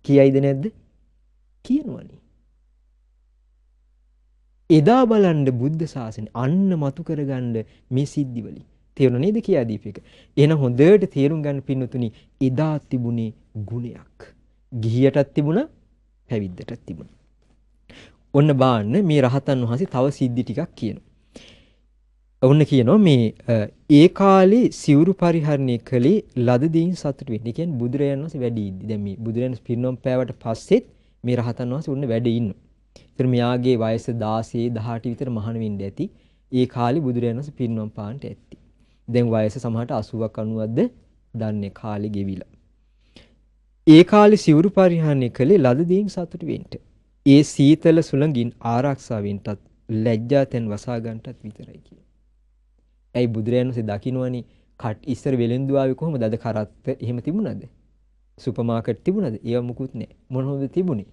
කියයිද නැද්ද? කියනවනේ. එදා බලන්න බුද්ධ ශාසනය අන්න මතු කරගන්න මේ සිද්ධි වලින්. තේරුණා නේද කියා දීපේක. එහෙනම් හොඳට තේරුම් ගන්න පින්නතුනි එදා තිබුණේ ගුණයක්. ගිහියටත් තිබුණා පැවිද්දටත් තිබුණා. ඔන්න බාන්න මේ රහතන් වහන්සේ තව සිද්ධි ටිකක් කියනවා. ඔන්න කියනවා මේ ඒ කාලේ සිවුරු පරිහරණය කළේ ලද දෙයින් සතුට වෙන්න. ඒ කියන්නේ බුදුරජාණන් වහන්සේ වැඩි ඉද්දි. දැන් මේ බුදුරජාණන් පිරිනොම් පෑවට පස්සෙත් මේ රහතන් වහන්සේ උන්න වැඩ ඉන්නවා. ඒතර මෙයාගේ වයස 16 18 විතර මහාන වෙන්න ඇති. ඒ කාලේ බුදුරජාණන් වහන්සේ පිරිනොම් පාන්නට ඇති. දැන් වයස සමහරට 80ක් 90ක්ද දන්නේ කාලේ ගෙවිලා. ඒ කාලේ සිවුරු පරිහරණය කළේ ලද දෙයින් සතුට වෙන්න. ඒ සීතල සුළඟින් ආරක්ෂා වෙන්නත් ලැජ්ජාතෙන් වසා ගන්නටත් විතරයි කියන්නේ. ඇයි බුදුරජාණන් වහන්සේ දකින්නවනේ ඉස්සර වෙලෙන්දු ආවේ කොහොමද? අද කරත්ත එහෙම තිබුණාද? Super market තිබුණාද? ඒව මුකුත් නැහැ. මොනවද තිබුණේ?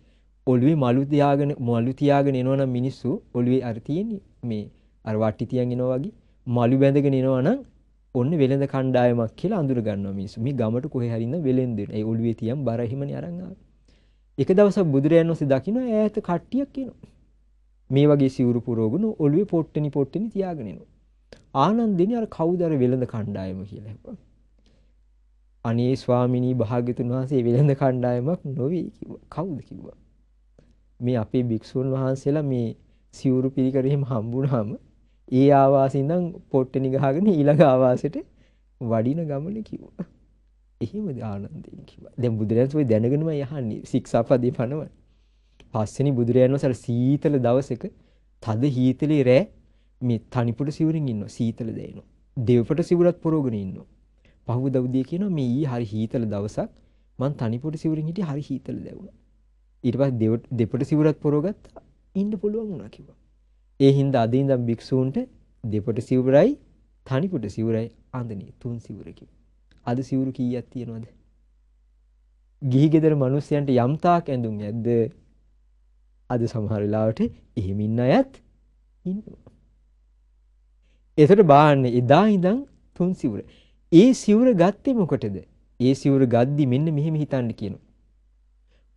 ඔළුවේ මලු තියාගෙන එනවනම් මිනිස්සු ඔළුවේ අර තියෙන්නේ මේ අර වට්ටි තියන් එනවා වගේ මලු බැඳගෙන එනවනම් ඔන්න වෙළඳ කණ්ඩායමක් කියලා අඳුර ගන්නවා මිනිස්සු. මේ ගමට කොහේ හරි ඉන්න වෙළෙන්ද වෙන. ඒ ඔළුවේ තියන් බර හිමනේ අරන් ආවේ. එක දවසක් බුදුරයන් වහන්සේ දකින්න ඈත කට්ටියක් එනවා. මේ වගේ සිවුරු පුරවගෙන ඔළුවේ පොට්ටනි තියාගෙන එනවා. ආනන්දිනේ අර කවුද අර වෙළඳ කණ්ඩායම කියලා හැපුවා. අනේ ස්වාමිනී භාග්‍යතුන් වහන්සේ වෙළඳ කණ්ඩායමක් නොවේ කිව්වා. කවුද කිව්වා? මේ අපේ භික්ෂුන් වහන්සේලා මේ සිවුරු පිළිකර එහෙම හම්බුනහම ඒ ආවාසෙ ඉඳන් පොට්ටනි ගහගෙන ඊළඟ ආවාසෙට වඩින ගමන කිව්වා. එහෙමද ආනන්දයෙන් කිව්වා. දැන් බුදුරජාණන් ඔය දැනගෙනම යහන්නේ ශික්ෂාපදේ පනවන. පස්සේනි බුදුරජාණන් වහන්සේ සීතල දවසක තද හීතලේ රෑ මේ තනිපුඩ සිවුරින් ඉන්නවා. සීතල දැනෙනවා. දෙවපට සිවුරත් පොරවගෙන ඉන්නවා. පහුවදා උදේ කියනවා මේ ඊ හරි හීතල දවසක් මං තනිපුඩ සිවුරින් හිටියේ හරි හීතල දැවුණා. ඊට පස්සේ දෙපට සිවුරත් පොරවගත්තා ඉන්න පුළුවන් වුණා කිව්වා. ඒ හින්දා අද ඉඳන් භික්ෂූන්ට දෙපට සිවුරයි තනිපුඩ සිවුරයි අඳිනේ 3 සිවුර කිව්වා. අද සිවුරු කීයක් තියෙනවද? ගිහි ගෙදර මිනිස්සයන්ට යම් තාක් ඇඳුම් ඇද්ද? අද සමහර වෙලාවට එහෙම ඉන්න අයත් ඉන්නවා. ඒකට බාන්නේ එදා ඉඳන් 3 සිවුර. ඒ සිවුර ගත්තේ මොකටද? ඒ සිවුර ගද්දි මෙන්න මෙහෙම හිතන්න කියනවා.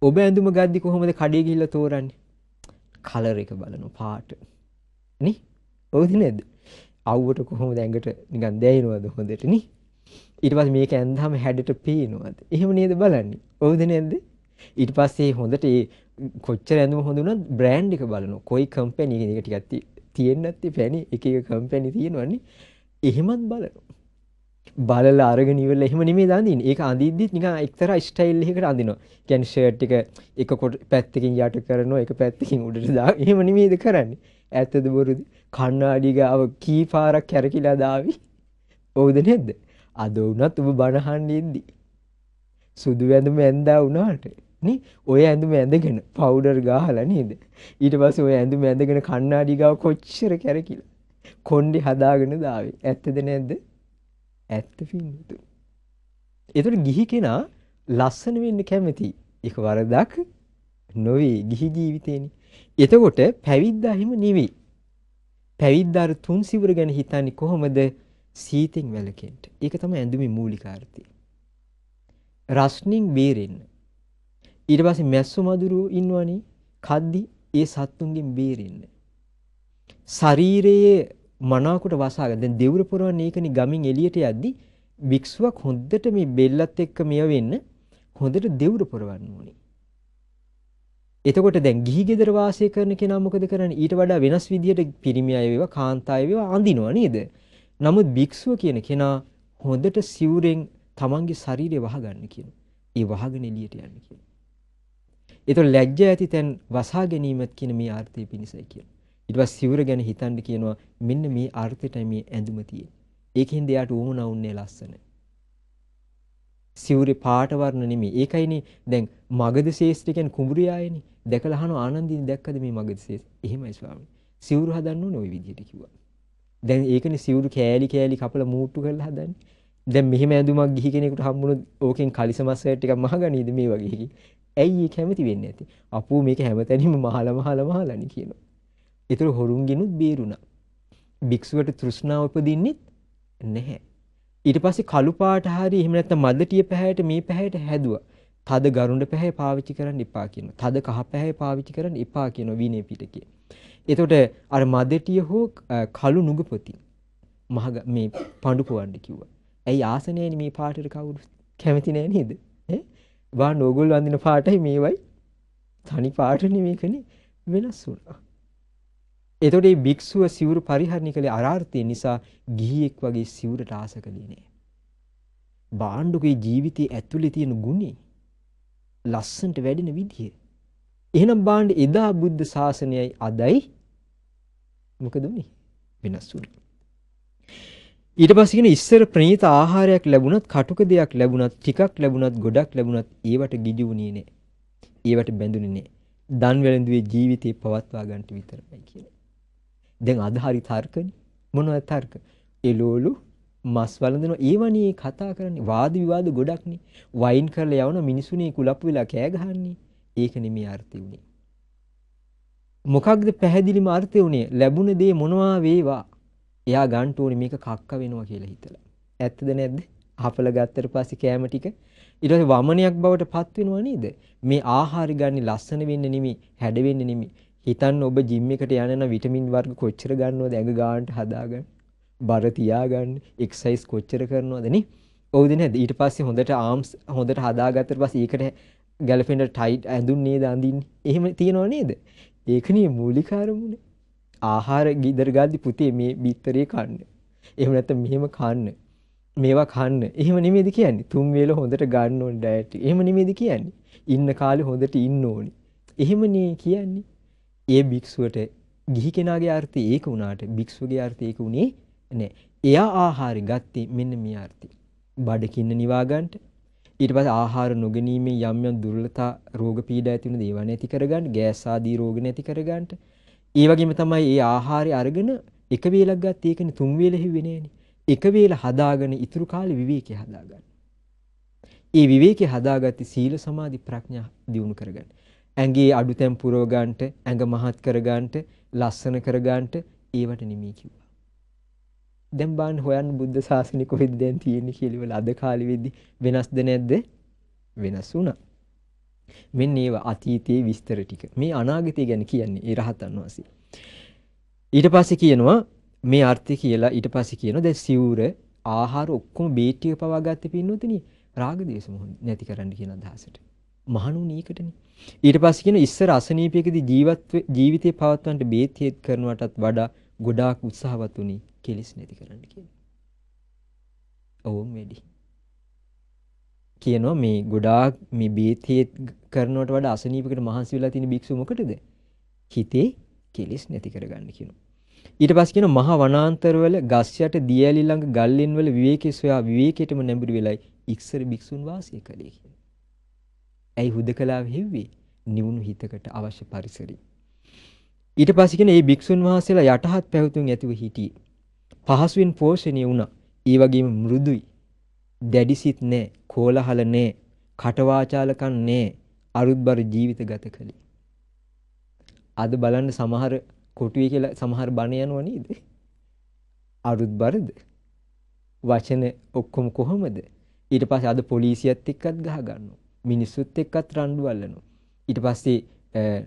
ඔබ ඇඳුම ගද්දි කොහොමද කඩේ ගිහිල්ලා තෝරන්නේ? කලර් එක බලනවා පාට. නේ? ඔව්ද නේද? අවුවට කොහොමද ඇඟට නිකන් දැයිනවද හොඳට නේ? ඊට පස්සේ මේක ඇඳාම හැඩට පේනවද? එහෙම නේද බලන්නේ? ඔව්ද නේද? ඊට පස්සේ හොඳට ඒ කොච්චර ඇඳුම හොඳ වුණත් බ්‍රෑන්ඩ් එක බලනවා. කොයි කම්පැනි එක ටිකක් තියෙන්නත් එපැනේ. එක එක කම්පැනි තියෙනවනේ. එහෙමත් බලනවා. බලලා අරගෙන ඉවරලා එහෙම නෙමෙයි අඳින්නේ. ඒක අඳිද්දිත් නිකන් එක්තරා ස්ටයිල් එකකට අඳිනවා. කියන්නේ ෂර්ට් එක එක පැත්තකින් යට කරනවා, එක පැත්තකින් උඩට දාන. එහෙම නෙමෙයිද කරන්නේ? ඇත්තද බොරුද? කණ්ණාඩි ගාව කී පාරක් කැරකිලා දාවි. ඔව්ද නේද? අද වුණත් ඔබ බනහන්න ඉද්දි. සුදු ඇඳුම ඇඳා වුණාට නේ ඔය ඇඳුම ඇඳගෙන පවුඩර් ගහලා නේද? ඊට පස්සේ ඔය ඇඳුම ඇඳගෙන කණ්ණාඩි ගාව කොච්චර කැරකිලා කොණ්ඩේ හදාගෙන දාවේ. ඇත්තද නැද්ද? ඇත්ත පින්නතු. ඒතර ගිහි කෙනා ලස්සන වෙන්න කැමති. ඒක වරදක් නොවේ ගිහි ජීවිතේනේ. එතකොට පැවිද්දා හිම නෙවෙයි. පැවිද්දාර 3 සිවුර ගැන හිතන්නේ කොහොමද? සීතෙන් වැළකෙන්න. ඒක තමයි ඇඳුමේ මූලිකාර්ථය. රස්නින් බේරෙන්න. ඊට පස්සේ මැස්සු මදුරු ඉන්නවනේ කද්දි ඒ සත්තුන්ගෙන් බේරෙන්න. ශරීරයේ මනාවකට වසාගෙන දැන් දෙවුර පුරවන්නේ ඒකනේ ගමින් එළියට යද්දි භික්ෂුවක් හොඳට මේ බෙල්ලත් එක්ක මෙය වෙන්න හොඳට දෙවුර පුරවන්න ඕනේ. එතකොට දැන් ගිහි ගෙදර වාසය කරන කෙනා මොකද කරන්නේ? ඊට වඩා වෙනස් විදියට පිරිමි අය වේවා කාන්තාය වේවා අඳිනවා නේද? නමුත් භික්ෂුව කියන කෙනා හොඳට සිවුරෙන් තමන්ගේ ශරීරය වහගන්න කියනවා. ඒ වහගෙන එළියට යන්න කියනවා. ඒතකොට ලැජ්ජා ඇති තැන් වසා ගැනීමත් කියන මේ ආර්ථය පිණිසයි කියනවා. ඊට පස්සේ සිවුර ගැන හිතන්න කියනවා මෙන්න මේ අර්ථයටයි මේ ඇඳුම තියෙන්නේ. ඒකෙන්ද යාට උවමනා උන්නේ ලස්සන. සිවුරේ පාට වර්ණ නෙමෙයි. ඒකයිනේ දැන් මගධ ශේෂ්ත්‍ර කියන්නේ කුඹුරියායනේ. දැකලා අහනවා ආනන්දින් දැක්කද මේ මගධ ශේෂ්ත්‍ර? එහෙමයි ස්වාමී. සිවුරු හදන්න ඕනේ ওই විදිහට කිව්වා. දැන් ඒකනේ සිවුරු කෑලි කපලා මූට්ටු කරලා හදන්නේ. දැන් මෙහෙම ඇඳුමක් ගිහි කෙනෙකුට හම්බුනොත් ඕකෙන් කලිසමස් සර්ට් එකක් මහගනීද මේ වගේ එකකින්? ඇයි ඒ කැමති වෙන්නේ නැති? අපෝ මේක හැමතැනම මහලනේ කියනවා. ඒතර හොරුන්ගෙනුත් බේරුණා. භික්ෂුවට තෘෂ්ණාව උපදින්නෙත් නැහැ. ඊට පස්සේ කළු පාට හරි එහෙම නැත්නම් මදටිය පැහැයට මේ පැහැයට හැදුවා. තද ගරුඬ පැහැ පාවිච්චි කරන්න එපා කියනවා. තද කහ පැහැ පාවිච්චි කරන්න එපා කියනවා විනය පිටකේ. එතකොට අර මදටිය හෝ කළු නුගපොති මේ පඳු පොවන්න කිව්වා. ඇයි ආසනයනේ මේ පාටට කවුරු කැමති නැහැ නේද? ඈ වාන් ඕගොල්ලෝ අඳින පාටයි මේවයි තනි පාට නෙමේකනේ වෙනස් වුණා. එතකොට මේ භික්ෂුව සිවුරු පරිහරණය කළේ අරාර්ථය නිසා ගිහියෙක් වගේ සිවුරට ආස කළේ නෑ. බාණ්ඩුකේ ජීවිතයේ ඇතුලේ තියෙන ගුණේ ලස්සනට වැඩෙන විදිය. එහෙනම් බාණ්ඩ එදා බුද්ධ ශාසනයයි අදයි මොකද උනේ? වෙනස් වුණා. ඊට පස්සේ කියන ඉස්සර ප්‍රණීත ආහාරයක් ලැබුණත් කටුක දෙයක් ලැබුණත් ටිකක් ලැබුණත් ගොඩක් ලැබුණත් ඒවට ගිජු වුණේ නෑ. ඒවට බැඳුනේ නෑ. දන් වැළඳුවේ ජීවිතේ පවත්වා ගන්නට විතරයි කියන්නේ. දැන් අද හරි තර්කනේ. මොනවද තර්ක? එළෝලු මස් වළඳනවා ඒවනේ කතා කරන්නේ. වාද විවාද ගොඩක්නේ. වයින් කරලා යවන මිනිසුනේ කුලප්පු වෙලා කෑ ගහන්නේ. ඒක නෙමෙයි අර්ථය උනේ. මොකක්ද පැහැදිලිම අර්ථය උනේ? ලැබුණ දේ මොනවා වේවා. එයා ගන්න ඕනේ මේක කක්ක වෙනවා කියලා හිතලා. ඇත්තද නැද්ද? හපල ගත්තට පස්සේ කෑම ටික ඊට පස්සේ වමනයක් බවට පත් වෙනවා නේද? මේ ආහාර ගන්න ලස්සන වෙන්න නෙමෙයි, හැඩ වෙන්න නෙමෙයි. හිතන්න ඔබ ජිම් එකට යන නම් විටමින් වර්ග කොච්චර ගන්නවද ඇඟ ගන්නට හදාගන්න. බර තියාගන්න, එක්සර්සයිස් කොච්චර කරනවද නේ? ඔව්ද නැද්ද? ඊට පස්සේ හොඳට ආම්ස් හොඳට හදාගත්තට පස්සේ ඒකට ගැලපෙන ටයිට් ඇඳුම් නේද අඳින්නේ? එහෙම තියනව නේද? ඒකනේ මූලික අරමුණ. ආහාර ගිදර ගාද්දි පුතේ මේ බිත්තරේ කන්න. එහෙම නැත්නම් මෙහෙම කන්න. මේවා කන්න. එහෙම නෙමෙයිද කියන්නේ? තුන් වේල හොඳට ගන්න ඕන ඩයට් එක. එහෙම නෙමෙයිද කියන්නේ? ඉන්න කාලේ හොඳට ඉන්න ඕනේ. එහෙමනේ කියන්නේ. ඒ භික්ෂුවට ගිහි කෙනාගේ අර්ථය ඒක වුණාට භික්ෂුවගේ අර්ථය ඒක උනේ නෑ. එයා ආහාරي ගත්තේ මෙන්න මේ අර්ථය. බඩකින්න නිවා ගන්නට. ඊට පස්සේ ආහාර නොගැනීමෙන් යම් යම් දුර්වලතා රෝග පීඩා ඇති වෙන දේවල් නැති කරගන්න, ගෑස් ආදී රෝග නැති කරගන්න. ඒ වගේම තමයි මේ ආහාරය අරගෙන එක වේලක් ගත්ත ඒකනේ තුන් වේල හිව්වේ නෑනේ. එක වේල හදාගෙන ඉතුරු කාලේ විවේකී හදාගන්න. ඒ විවේකී හදාගatti සීල සමාධි ප්‍රඥා දියුණු කරගන්න. ඇඟේ අඩුතැන් පුරව ගන්නට, ඇඟ මහත් කර ගන්නට, ලස්සන කර ගන්නට ඒවට නිමී කිව්වා. දැන් බලන්න හොයන්න බුද්ධ ශාසනය කොහෙද දැන් තියෙන්නේ කියලා ඉවල අද කාලෙ වෙද්දි වෙනස්ද නැද්ද? වෙනස් වුණා. මෙන්න ඒවා අතීතයේ විස්තර ටික. මේ අනාගතය ගැන කියන්නේ ඒ රහතන් වහන්සේ. ඊට පස්සේ කියනවා මේ අර්ථය කියලා ඊට පස්සේ කියනවා දැන් සිවුර ආහාර ඔක්කොම බේටිය පවා ගත්තේ පින්නොතනේ රාග දේශ මොහ නැති කරන්න කියන අදහසට. මහණුනි ඒකටනේ. ඊට පස්සේ කියන ඉස්සර අසනීපයකදී ජීවිතේ පවත්වන්නට බේත් හේත් කරනවටත් වඩා ගොඩාක් උත්සාහවත් උනි කෙලිස් නැති කරන්න කියලා. ඕම් වැඩි. කියනවා මේ ගොඩාක් මේ බේත් හේත් කරනවට වඩා අසනීපයකට මහන්සි වෙලා තියෙන භික්ෂුව මොකටද? හිතේ කෙලිස් නැති කරගන්න කියනවා. ඊට පස්සේ කියන මහා වනාන්තරවල ගස් යට දිය ඇලි ළඟ ගල්ලෙන් වල විවේකී සොයා විවේකයටම නැඹුරු වෙලයි ඉක්සර භික්ෂුන් වාසය කළේ කියලා. ඇයි හුදකලාව හෙව්වේ? නිවුණු හිතකට අවශ්‍ය පරිසරය. ඊට පස්සේ කියන මේ භික්ෂුන් වහන්සේලා යටහත් පැවතුම් ඇතිව හිටියේ. පහසුවෙන් පෝෂණය වුණා. ඒ වගේම මෘදුයි. දැඩිසිත නැහැ, කෝලහල නැහැ, කටවාචාලකම් නැහැ, අරුත්බර ජීවිත ගත කළේ. අද බලන්න සමහර කොටුවේ කියලා සමහර බණ යනවා නේද? අරුත්බරද? වචන ඔක්කොම කොහමද? ඊට පස්සේ අද පොලිසියත් එක්කත් ගහ ගන්නවා. මිනිස්සුත් එක්කත් රණ්ඩු අල්ලනවා. ඊට පස්සේ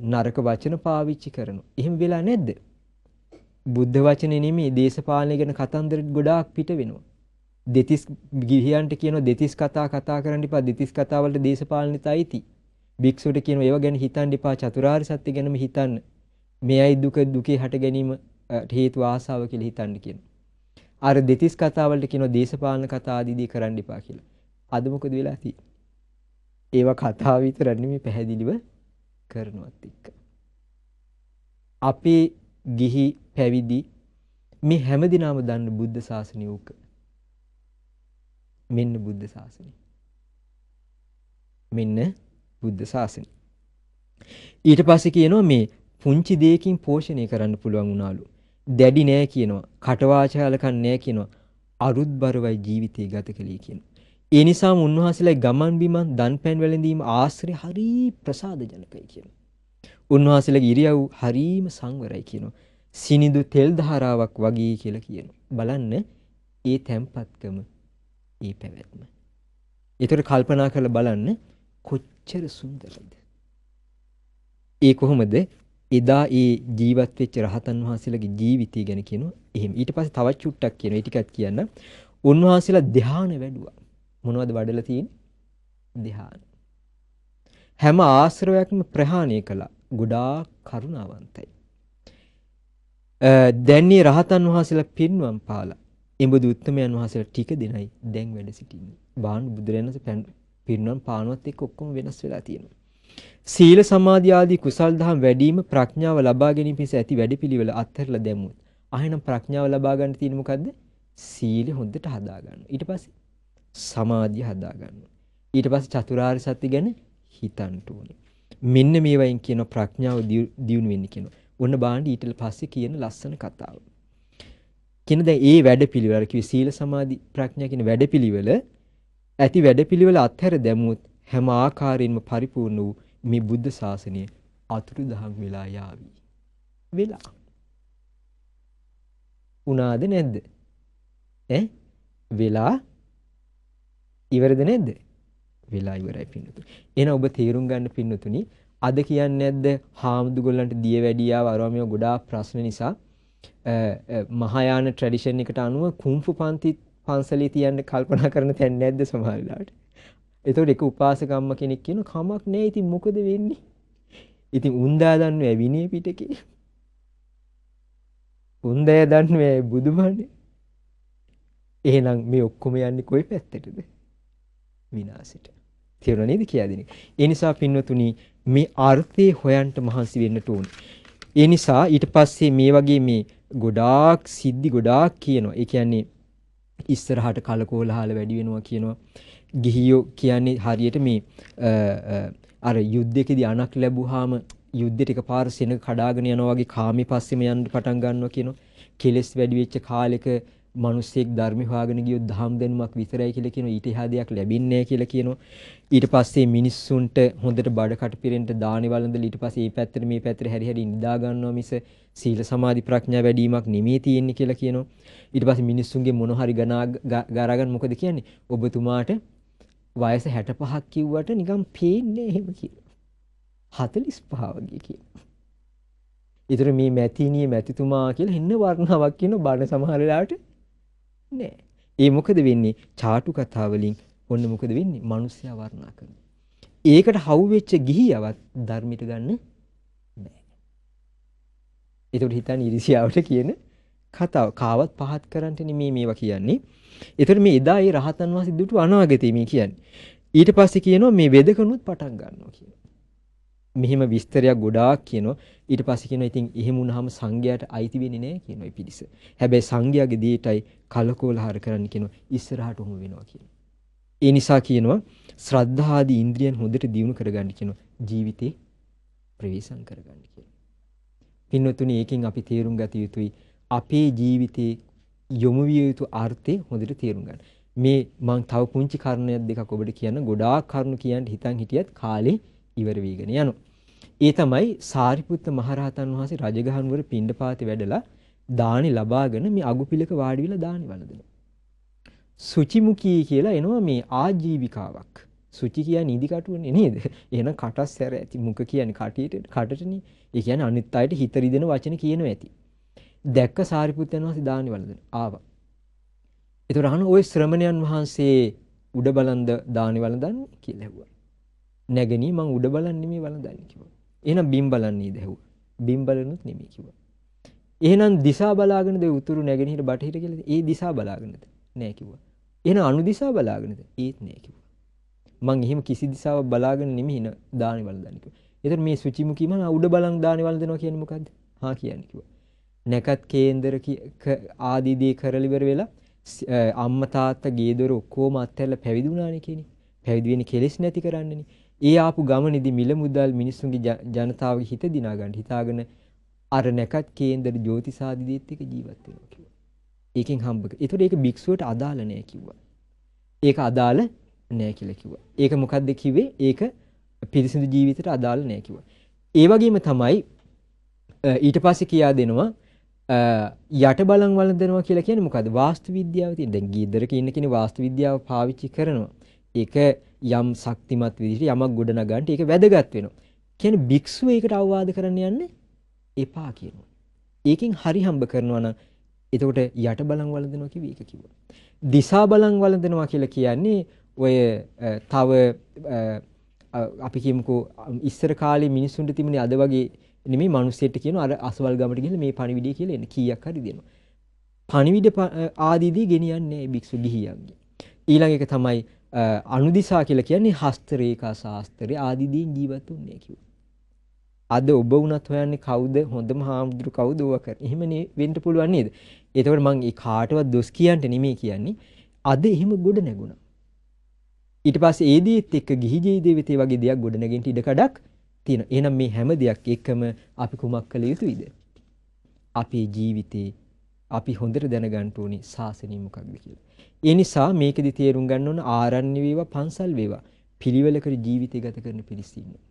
නරක වචන පාවිච්චි කරනවා. එහෙම වෙලා නැද්ද? බුද්ධ වචනේ නෙමෙයි දේශපාලනය ගැන කතන්දර ගොඩාක් පිට වෙනවා. දෙතිස් ගිහියන්ට කියනවා දෙතිස් කතා කරන්න එපා. දෙතිස් කතා වලට දේශපාලනෙත් අයිති. භික්ෂුවට කියනවා ඒව ගැන හිතන්න එපා. චතුරාර්ය සත්‍ය ගැනම හිතන්න. මෙයයි දුකේ හට ගැනීම හේතු ආසාව කියලා හිතන්න කියනවා. අර දෙතිස් කතා වලට කියනවා දේශපාලන කතා ආදී කරන්න එපා කියලා. අද මොකද වෙලා තියෙන්නේ? ඒවා කතා විතරක් නෙමෙයි පැහැදිලිව කරනවත් එක්ක. අපේ ගිහි පැවිදි මේ හැමදිනම දන්න බුද්ධ ශාසනය උක. මෙන්න බුද්ධ ශාසනය. මෙන්න බුද්ධ ශාසනය. ඊට පස්සේ කියනවා මේ පුංචි දෙයකින් පෝෂණය කරන්න පුළුවන් වුණාලු. දැඩි නෑ කියනවා. කටවාචාලකම් නෑ කියනවා. අරුත්බරවයි ජීවිතය ගත කළේ කියනවා. ඒ නිසාම උන්වහන්සේලා ගමන් බිමන් දන් පැන් වැළඳීම ආශ්‍රය හරි ප්‍රසාදජනකයි කියනවා. උන්වහන්සේලාගේ ඉරියව් හරීම සංවරයි කියනවා. සිනිඳු තෙල් ධාරාවක් වගේ කියලා කියනවා. බලන්න ඒ තැම්පත්කම ඒ පැවැත්ම. ඒතර කල්පනා කරලා බලන්න කොච්චර සුන්දරද. ඒ කොහොමද එදා ඒ ජීවත් වෙච්ච රහතන් වහන්සේලාගේ ජීවිතය ගැන කියනවා. එහෙම ඊට පස්සේ තවත් චුට්ටක් කියනවා. ඒ ටිකත් කියන්න. උන්වහන්සේලා ධ්‍යාන වැඩුවා. මොනවද වඩලා තියෙන්නේ? ධ්‍යාන. හැම ආශ්‍රවයක්ම ප්‍රහාණය කළා. ගොඩාක් කරුණාවන්තයි. දැන් මේ රහතන් වහන්සේලා පින්වම් පාලා. එඹදු උත්තමයන් වහන්සේලා ටික දෙනයි දැන් වැඩ සිටින්නේ. බාහන් බුදුරජාණන් වහන්සේ පින්වම් පානවත් එක්ක ඔක්කොම වෙනස් වෙලා තියෙනවා. සීල සමාධි ආදී කුසල් දහම් වැඩිම ප්‍රඥාව ලබා ගැනීම පිණිස ඇති වැඩපිළිවෙල අත්හැරලා දැමුවොත්. ආයෙනම් ප්‍රඥාව ලබා ගන්න තියෙන්නේ මොකද්ද? සීල හොඳට හදා ගන්න. ඊට පස්සේ සමාධිය හදා ගන්න. ඊට පස්සේ චතුරාර්ය සත්‍ය ගැන හිතන්න ඕනේ. මෙන්න මේ වයින් කියන ප්‍රඥාව දියුණු වෙන්නේ කියනවා. ඔන්න බාණ්ඩ ඊට පස්සේ කියන ලස්සන කතාව. කියන දැන් ඒ වැඩපිළිවෙල අර කිව්වේ සීල සමාධි ප්‍රඥා කියන වැඩපිළිවෙල ඇති වැඩපිළිවෙල අත්හැර දැමුවොත් හැම ආකාරයෙන්ම පරිපූර්ණ වූ මේ බුද්ධ ශාසනය අතුරුදහන් වෙලා යාවි. වෙලා. උනාද නැද්ද? වෙලා ඉවරද නැද්ද? වෙලා ඉවරයි පින්නතුනි. එහෙනම් ඔබ තේරුම් ගන්න පින්නතුනි අද කියන්නේ නැද්ද හාමුදුරුවන්ට දිය වැඩියාව අරවමිය ගොඩාක් ප්‍රශ්න නිසා මහායාන ට්‍රැඩිෂන් එකට අනුව කුම්ෆු පන්සලේ තියන්න කල්පනා කරන තැන් නැද්ද සමහර වෙලාවට. ඒතකොට එක උපාසක අම්ම කෙනෙක් කියන කමක් නැහැ ඉතින් මොකද වෙන්නේ? ඉතින් උන්දා දන්නේ විනය පිටකේ. උන්දා දන්නේ බුදුබණේ. එහෙනම් මේ ඔක්කොම යන්නේ කොයි පැත්තටද? විනාශයට. තේරුණා නේද කියලාදීනේ. ඒ නිසා පින්වතුනි මේ අර්ථය හොයන්න මහන්සි වෙන්න ඕනේ. ඒ නිසා ඊට පස්සේ මේ වගේ මේ ගොඩාක් සිද්ධි ගොඩාක් කියනවා. ඒ කියන්නේ ඉස්සරහට කලකෝලහල වැඩි වෙනවා කියනවා. ගිහියෝ කියන්නේ හරියට මේ අර යුද්ධයකදී අණක් ලැබුවාම යුද්ධෙට එකපාර සෙනඟ කඩාගෙන යනවා වගේ කාමී පස්සෙම යන්න පටන් ගන්නවා කියනවා. කෙලස් වැඩි වෙච්ච කාලෙක මිනිස්සෙක් ධර්ම හොයාගෙන ගියොත් දහම් දැනුමක් විතරයි කියලා කියනවා. ඊට එහා දෙයක් ලැබෙන්නේ නැහැ කියලා කියනවා. ඊට පස්සේ මිනිස්සුන්ට හොඳට බඩකට පිරෙන්න දානි වළඳලා ඊට පස්සේ මේ පැත්තට මේ පැත්තට හැරි හැරි නිදා ගන්නවා මිස සීල සමාධි ප්‍රඥා වැඩිවීමක් නෙමෙයි තියෙන්නේ කියලා කියනවා. ඊට පස්සේ මිනිස්සුන්ගේ මොන හරි ගාරගන්න මොකද කියන්නේ? ඔබතුමාට වයස 65ක් කිව්වට නිකන් පේන්නේ එහෙම කියලා. 45 වගේ කියනවා. ඊතර මේ මැතිණිය මැතිතුමා කියලා හින්න වර්ණාවක් කියන බණ සමහර වෙලාවට නෑ. ඒ මොකද වෙන්නේ? චාටු කතා වලින් ඔන්න මොකද වෙන්නේ? මිනිස්සයා වර්ණනා කරනවා. ඒකට හවු වෙච්ච ගිහියවත් ධර්මයට ගන්න බෑ. ඒකට හිතන්නේ ඉරිසියාවට කියන කතාව. කාවත් පහත් කරන්න නෙමෙයි මේවා කියන්නේ. ඒතර මේ එදා ඒ රහතන් වහන්සේ දුටු අනාගතේ මේ කියන්නේ. ඊට පස්සේ කියනවා මේ වෙදකනුත් පටන් ගන්නවා කියනවා. මෙහෙම විස්තරයක් ගොඩාක් කියනවා. ඊට පස්සේ කියනවා ඉතින් එහෙම වුණාම සංඝයාට අයිති වෙන්නේ නැහැ කියනවා මේ පිළිස. හැබැයි සංඝයාගේ දේටයි කලකෝලහර කරන්න කියනවා. ඉස්සරහට උම වෙනවා කියනවා. ඒ නිසා කියනවා ශ්‍රද්ධාදී ඉන්ද්‍රියන් හොඳට දියුණු කරගන්න කියනවා. ජීවිතේ ප්‍රවේශම් කරගන්න කියනවා. පින්වතුනි ඒකෙන් අපි තේරුම් ගත යුතුයි අපේ ජීවිතේ යොමු විය යුතු අර්ථය හොඳට තේරුම් ගන්න. මේ මම තව පුංචි කාරණයක් දෙකක් ඔබට කියන්න ගොඩාක් කරුණු කියන්න හිතන් හිටියත් කාලේ ඉවර වීගෙන යනවා. ඒ තමයි සාරිපුත්ත මහරහතන් වහන්සේ රජගහනුවර පිණ්ඩපාතේ වැඩලා දානි ලබාගෙන මේ අගුපිලක වාඩි වෙලා දානි වළඳනවා. සුචිමුඛී කියලා එනවා මේ ආජීවිකාවක්. සුචි කියන්නේ ඉදි කටුවනේ නේද? එහෙනම් කටස් හැර ඇති මුඛ කියන්නේ කටටනේ. ඒ කියන්නේ අනිත් අයට හිත රිදෙන වචන කියනවා ඇති. දැක්ක සාරිපුත්තයන් වහන්සේ දානි වළඳන ආවා. ඒතර අහන ওই ශ්‍රමණයන් වහන්සේ උඩ බලන්ද දානි වළඳන්නේ කියලා ඇහුවා. නැගණී මං උඩ බලන්නේ නෙමෙයි වළඳන්නේ කිව්වා. එහෙනම් බිම් බලන්නේද ඇහුවා. බිම් බලනුත් නෙමෙයි කිව්වා. එහෙනම් දිසා බලාගෙනද උතුරු නැගෙනහිර බටහිර කියලා ඒ දිසා බලාගෙනද නෑ කිව්වා. එහෙනම් අනු දිසා බලාගෙනද ඒත් නෑ කිව්වා. මං එහෙම කිසි දිසාවක් බලාගෙන නෙමෙයි දානි වළඳන්නේ කිව්වා. ඒතර මේ සුචිමුඛී මම උඩ බලන් දානි වළඳනවා කියන්නේ මොකද්ද? හා කියන්නේ කිව්වා. නැකත් කේන්දර ආදී දේ කරලා ඉවර වෙලා අම්මා තාත්තා ගේ දොර ඔක්කොම අත්හැරලා පැවිදි වුණානේ කියන්නේ. පැවිදි වෙන්නේ කෙලෙස් නැති කරන්නනේ. ඒ ආපු ගමනේදී මිල මුදල් මිනිස්සුන්ගේ ජනතාවගේ හිත දිනා ගන්න හිතාගෙන අර නැකත් කේන්දර ජෝතිසාදී දේත් එක ජීවත් වෙනවා කිව්වා. ඒකෙන් හම්බ කර. ඒතකොට ඒක භික්ෂුවට අදාළ නෑ කිව්වා. ඒක අදාළ නෑ කියලා කිව්වා. ඒක මොකද්ද කිව්වේ? ඒක පිරිසිදු ජීවිතයට අදාළ නෑ කිව්වා. ඒ වගේම තමයි ඊට පස්සේ කියා දෙනවා යට බලන් වළඳනවා කියලා කියන්නේ මොකද්ද? වාස්තු විද්‍යාව තියෙන. දැන් ගීදරක ඉන්න කෙනෙක් වාස්තු විද්‍යාව පාවිච්චි කරනවා. ඒක යම් ශක්තිමත් විදිහට යමක් ගොඩනගන්න ඒක වැදගත් වෙනවා. කියන්නේ භික්ෂුව ඒකට අවවාද කරන්න යන්නේ එපා කියනවා. ඒකෙන් හරි හම්බ කරනවා නම් එතකොට යට බලන් වළඳනවා කිව්ව ඒක කිව්වා. දිසා බලන් වළඳනවා කියලා කියන්නේ ඔය තව අපි කියමුකෝ ඉස්සර කාලේ මිනිස්සුන්ට තිබුණේ අද වගේ නෙමෙයි මිනිස්සෙට කියනවා අර අසවල් ගමට ගිහලා මේ පණිවිඩය කියලා එන්න කීයක් හරි දෙනවා. පණිවිඩ ආදීදී ගෙනියන්නේ භික්ෂු ගිහියන්ගේ. ඊළඟ එක තමයි අනුදිසා කියලා කියන්නේ හස්ත රේඛා ශාස්ත්‍රයේ ආදීදී ජීවත් වුනේ කිව්වා. අද ඔබ වුණත් හොයන්නේ කවුද හොඳම හාමුදුරු කවුද ඕවා කරන්නේ. එහෙමනේ වෙන්න පුළුවන් නේද? ඒතකොට මම ඒ කාටවත් දොස් කියන්න නෙමෙයි කියන්නේ. අද එහෙම ගොඩ නැගුණා. ඊට පස්සේ ඒ දේත් එක්ක ගිහි ජීවිතේ වගේ දෙයක් ගොඩ නැගෙන්න ඉඩ කඩක් තියෙනවා. එහෙනම් මේ හැම දෙයක් එක්කම අපි කුමක් කළ යුතුයිද? අපේ ජීවිතේ අපි හොඳට දැනගන්න ඕනේ සාසනය මොකක්ද කියලා. ඒ නිසා මේකෙදි තේරුම් ගන්න ඕන ආරණ්‍ය වේවා පන්සල් වේවා පිළිවෙලකට ජීවිතය ගත කරන පිරිස ඉන්නවා.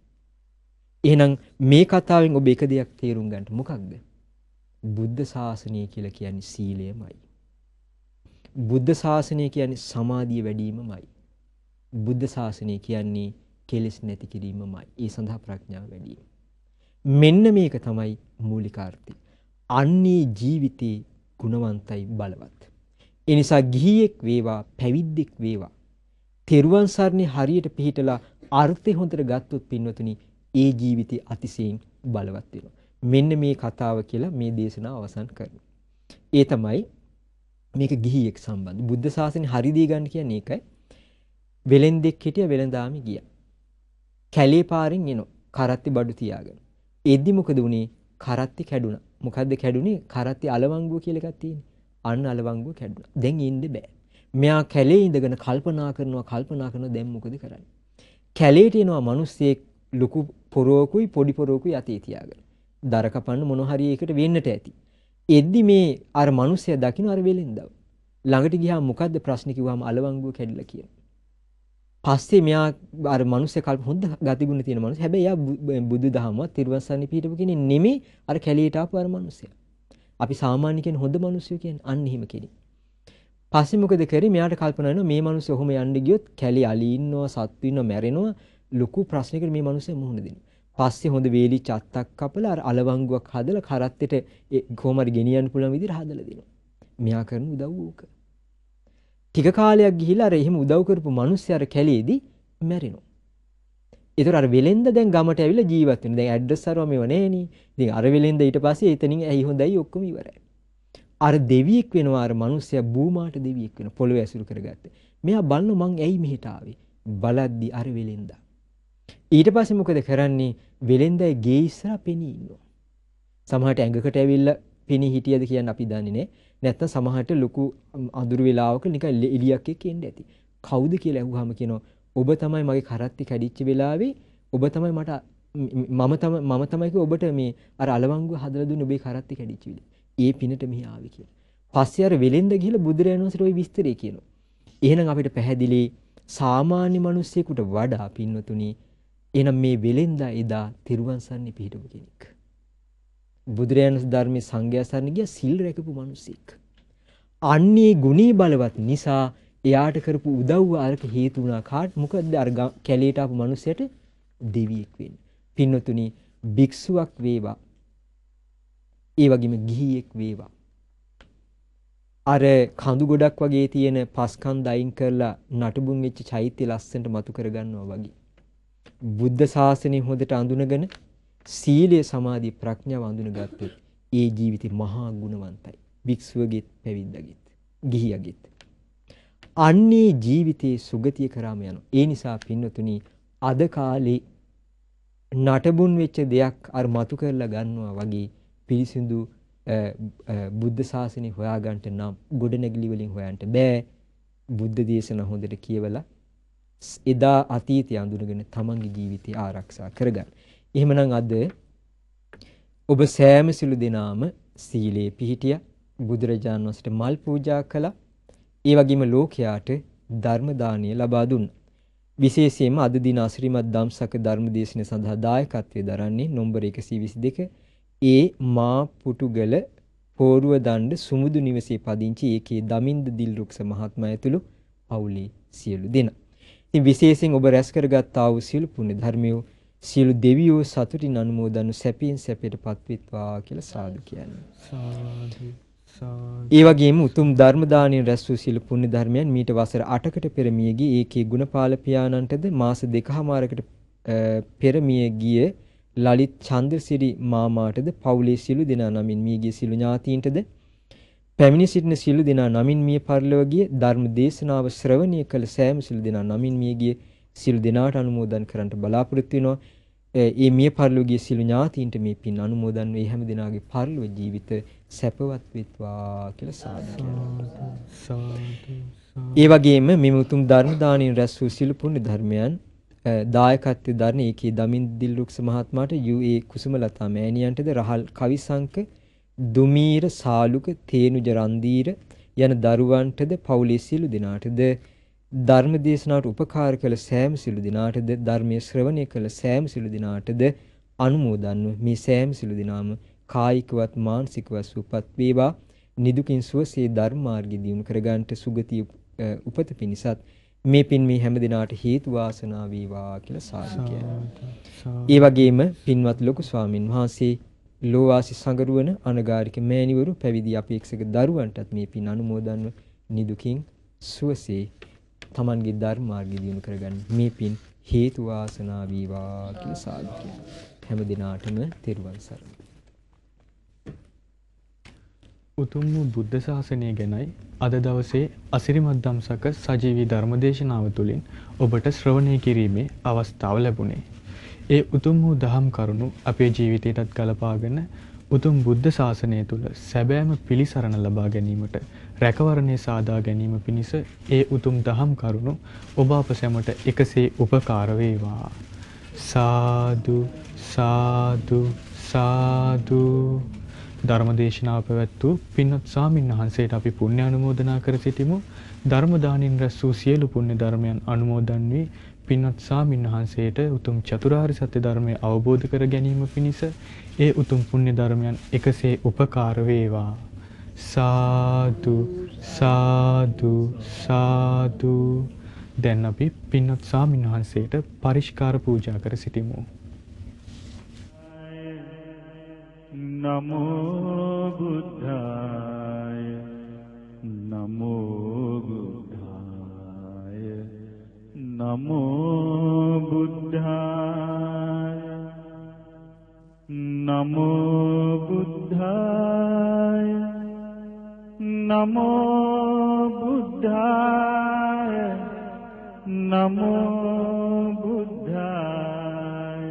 එහෙනම් මේ කතාවෙන් ඔබ එක දෙයක් තේරුම් ගන්න මොකක්ද? බුද්ධ ශාසනය කියලා කියන්නේ සීලයමයි. බුද්ධ ශාසනය කියන්නේ සමාධිය වැඩිවීමමයි. බුද්ධ ශාසනය කියන්නේ කෙලෙස් නැති කිරීමමයි. ඒ සඳහා ප්‍රඥාව වැඩි වීම. මෙන්න මේක තමයි මූලිකාර්ථය. අන්නේ ජීවිතේ ගුණවන්තයි බලවත්. ඒ නිසා ගිහියෙක් වේවා පැවිද්දෙක් වේවා තෙරුවන් සරණේ හරියට පිහිටලා අර්ථය හොඳට ගත්තොත් පින්වතුනි ඒ ජීවිතේ අතිශයින් බලවත් වෙනවා. මෙන්න මේ කතාව කියලා මේ දේශනාව අවසන් කරනවා. ඒ තමයි මේක ගිහියෙක් සම්බන්ධ. බුද්ධ ශාසනය හරි දී ගන්න කියන්නේ ඒකයි. වෙලෙන්දෙක් හිටිය වෙලඳාමි ගියා. කැලේ පාරෙන් එනවා. කරත්ති බඩු තියාගෙන. එද්දි මොකද වුනේ? කරත්ති කැඩුනා. මොකද්ද කැඩුනේ? කරත්ති අලවංගුව කියලා එකක් තියෙන්නේ. අන්න අලවංගුව කැඩුනා. දැන් ඉන්න බෑ. මෙයා කැලේ ඉඳගෙන කල්පනා කරනවා දැන් මොකද කරන්නේ? කැලේට එනවා මිනිස්සෙක් ලොකු පොරෝකුයි පොඩි පොරෝකුයි අතේ තියාගෙන. දර කපන්න මොන හරි එකකට වෙන්නට ඇති. එද්දි මේ අර මිනිස්සයා දකින්න අර වෙලෙන්දව. ළඟට ගියාම මොකද්ද ප්‍රශ්නේ කිව්වම අලවංගුව කැඩිලා කියනවා. පස්සේ මෙයා අර මිනිස්සයා කල්ප හොඳ ගතිගුණ තියෙන මිනිස්සයා. හැබැයි එයා බුදු දහමවත් තිරුවන් සරණේ පිහිටපු කෙනෙක් නෙමෙයි අර කැලේට ආපු අර මිනිස්සයා. අපි සාමාන්‍ය කෙනෙක් හොඳ මිනිස්සු කියන්නේ අන්න එහෙම කෙනෙක්. පස්සේ මොකද කරේ? මෙයාට කල්පනා වෙනවා මේ මිනිස්සු ඔහොම යන්න ගියොත් කැලේ අලි ඉන්නවා, සත්තු ඉන්නවා, මැරෙනවා. ලොකු ප්‍රශ්නයකට මේ මිනිස්සයා මුහුණ දෙනවා. පස්සේ හොඳ වේලි චත්තක් කපලා අර අලවංගුවක් හදලා කරත්තෙට කොහොම හරි ගෙනියන්න පුළුවන් විදිහට හදලා දෙනවා. මෙයා කරන උදව් ඕක. ටික කාලයක් ගිහිලා අර එහෙම උදව් කරපු මිනිස්සයා අර කැලේදී මැරෙනවා. ඒතර අර වෙලෙන්ද දැන් ගමට ඇවිල්ලා ජීවත් වෙනවා. දැන් ඇඩ්‍රස් අරව මේව නෑනේ. ඉතින් අර වෙලෙන්ද ඊට පස්සේ එතනින් ඇයි හොඳයි ඔක්කොම ඉවරයි. අර දෙවියෙක් වෙනවා අර මිනිස්සයා බූමාට දෙවියෙක් වෙනවා. පොළොවේ ඇසුරු කරගත්තේ. මෙයා බලන මං ඇයි මෙහෙට ආවේ? බලද්දි අර වෙලෙන්ද. ඊට පස්සේ මොකද කරන්නේ? වෙලෙන්දයි ගේ ඉස්සරහා පෙනී ඉන්නවා. සමහරට ඇඟකට ඇවිල්ලා පෙනී හිටියද කියන්නේ අපි දන්නේ නෑ. නැත්තම් සමහරට ලොකු අඳුරු වෙලාවක නිකන් එලියක් එක්ක එන්න ඇති. කවුද කියලා අහුවාම කියනවා ඔබ තමයි මගේ කරත්ති කැඩිච්ච වෙලාවේ ඔබ තමයි මට මම තමයි ඔබට මේ අර අලවංගුව හදලා දුන්නේ ඔබේ කරත්ති කැඩිච්ච වෙලාවේ. ඒ පිනට මෙහි ආවේ කියලා. පස්සේ අර වෙලෙන්ද ගිහලා බුදුරජාණන් වහන්සේට ওই විස්තරය කියනවා. එහෙනම් අපිට පැහැදිලි සාමාන්‍ය මිනිස්සෙකුට වඩා පින්වතුනි එහෙනම් මේ වෙලෙන්දා එදා තිරුවන් සරණේ පිහිටපු කෙනෙක්. බුදුරජාණන් ධර්මයේ සංඝයා සරණ ගිය සිල් රැකපු මිනිසෙක්. අන්නේ ගුණී බලවත් නිසා එයාට කරපු උදව්ව අරක හේතු වුණා කාට මොකද අර කැලේට ආපු මිනිසයට දෙවියෙක් වෙන්න. පින්වතුනි භික්ෂුවක් වේවා. ඒ වගේම ගිහියෙක් වේවා. අර කඳු ගොඩක් වගේ තියෙන පස්කන්ධ අයින් කරලා නටුබුන් වෙච්ච චෛත්‍ය ලස්සනට මතු කරගන්නවා වගේ. බුද්ධ ශාසනය හොඳට අඳුනගෙන සීලය සමාධිය ප්‍රඥාව අඳුනගත්තොත් ඒ ජීවිතේ මහා ගුණවන්තයි. භික්ෂුවගෙත් පැවිද්දගෙත් ගිහියගෙත්. අන්නේ ජීවිතේ සුගතිය කරාම යනවා. ඒ නිසා පින්වතුනි අද කාලේ නටබුන් වෙච්ච දෙයක් අර මතු කරලා ගන්නවා වගේ පිරිසිදු බුද්ධ ශාසනය හොයාගන්න නම් ගොඩනැගිලි වලින් හොයන්න බෑ. බුද්ධ දේශනා හොඳට කියවලා එදා අතීතය අඳුනගෙන තමන්ගේ ජීවිතය ආරක්ෂා කරගන්න. එහෙමනම් අද ඔබ සෑම සිළු දෙනාම සීලේ පිහිටියා, බුදුරජාණන් වහන්සේට මල් පූජා කළා, ඒ වගේම ලෝකයාට ධර්ම දානය ලබා දුන්නා. විශේෂයෙන්ම අද දින අසිරිමත් ධම්සක ධර්ම දේශනය සඳහා දායකත්වයේ දරන්නේ නම්බර 122 ඒ මා පුටුගල පෝරුව දණ්ඩ සුමුදු නිවසේ පදිංචි ඒකේ දමින්ද දිල්රුක්ස මහත්මයා ඇතුළු පවුලේ සියලු දෙනා. ඉතින් විශේෂයෙන් ඔබ රැස් කරගත්තා වූ සියලු පුණ්‍ය ධර්මියෝ සියලු දෙවියෝ සතුටින් අනුමෝදන් සැපයෙන් සැපයටපත් වෙත්වා කියලා සාදු කියන්නේ. සාදු සාදු. ඒ වගේම උතුම් ධර්ම දානයෙන් රැස් වූ සියලු පුණ්‍ය ධර්මයන් මීට වසර 8කට පෙර මිය ගිය ඒකේ ගුණපාල පියාණන්ටද මාස 2කමාරකට පෙර මිය ගිය ලලිත් චන්ද්‍රසිරි මාමාටද පවුලේ සියලු දෙනා නමින් මිය ගිය සියලු ඥාතීන්ටද පැමිණි සිටින සියලු දෙනා නමින් මිය පරලොව ගිය ධර්ම දේශනාව ශ්‍රවණය කළ සෑම සියලු දෙනා නමින් මිය ගිය සියලු දෙනාට අනුමෝදන් කරන්නට බලාපොරොත්තු වෙනවා. මේ මිය පරලොව ගිය සියලු ඥාතීන්ට මේ පින් අනුමෝදන් වේ හැම දිනාගේ පරලොව ජීවිත සැපවත් වෙත්වා කියලා සාදු කියනවා. ඒ වගේම මේ උතුම් ධර්ම දාණයෙන් රැස් වූ සියලු පුණ්‍ය ධර්මයන් දායකත්වයේ දරන ඒකේ දමින් දිල්රුක්ස මහත්මයාට යූ.ඒ. කුසුමලතා මෑණියන්ටද රහල් කවිසංක දුමීර සාලුක තේනුජ රන්දීර යන දරුවන්ටද පවුලේ සියලු දෙනාටද ධර්ම දේශනාවට උපකාර කළ සෑම සියලු දෙනාටද ධර්මයේ ශ්‍රවණය කළ සෑම සියලු දෙනාටද අනුමෝදන්ව මේ සෑම සියලු දෙනාම කායිකවත් මානසිකවත් සුවපත් වේවා. නිදුකින් සුවසේ ධර්ම මාර්ගය දියුණු කරගන්නට සුගතිය උපත පිණිසත් මේ පින් මේ හැම දිනාට හේතු වාසනා වේවා කියලා සාදු කියනවා. ඒ වගේම පින්වත් ලොකු ස්වාමින් වහන්සේ ලෝවාසි සංගරුවන අනගාരിക මෑණිවරු පැවිදි අපේක්ෂක දරුවන්ටත් මේ පින් අනුමෝදන්ව නිදුකින් සුවසේ තමන්ගේ ධර්ම මාර්ගය දියුණු කරගන්න මේ පින් හේතු වාසනා වේවා කියලා සාදු කියනවා. හැම දිනාටම තෙරුවන් සරණයි. උතුම් වූ බුද්ධ ශාසනය ගැනයි අද දවසේ අසිරිමත් දම්සක සජීවී ධර්මදේශනාව තුළින් ඔබට ශ්‍රවණය කිරීමේ අවස්ථාව ලැබුණේ. ඒ උතුම් වූ දහම් කරුණු අපේ ජීවිතයටත් ගලපාගෙන උතුම් බුද්ධ ශාසනය තුළ සැබෑම පිළිසරණ ලබා ගැනීමට රැකවරණය සාදා ගැනීම පිණිස ඒ උතුම් දහම් කරුණු ඔබ අප සැමට එකසේ උපකාර වේවා. සාදු සාදු සාදු. ධර්මදේශනාව පැවැත් වූ පින්වත් ස්වාමීන් වහන්සේට අපි පුණ්‍ය අනුමෝදනා කර සිටිමු. ධර්ම දානින් රැස් වූ සියලු පුණ්‍ය ධර්මයන් අනුමෝදන් වී පින්වත් ස්වාමීන් වහන්සේට උතුම් චතුරාර්ය සත්‍ය ධර්මය අවබෝධ කර ගැනීම පිණිස ඒ උතුම් පුණ්‍ය ධර්මයන් එකසේ උපකාර වේවා. සාදු සාදු සාදු. දැන් අපි පින්වත් ස්වාමීන් වහන්සේට පරිස්කාර පූජා කර සිටිමු. නමෝ බුද්ධාය නමෝ බුද්ධාය නමෝ බුද්ධාය නමෝ බුද්ධාය නමෝ බුද්ධාය නමෝ බුද්ධාය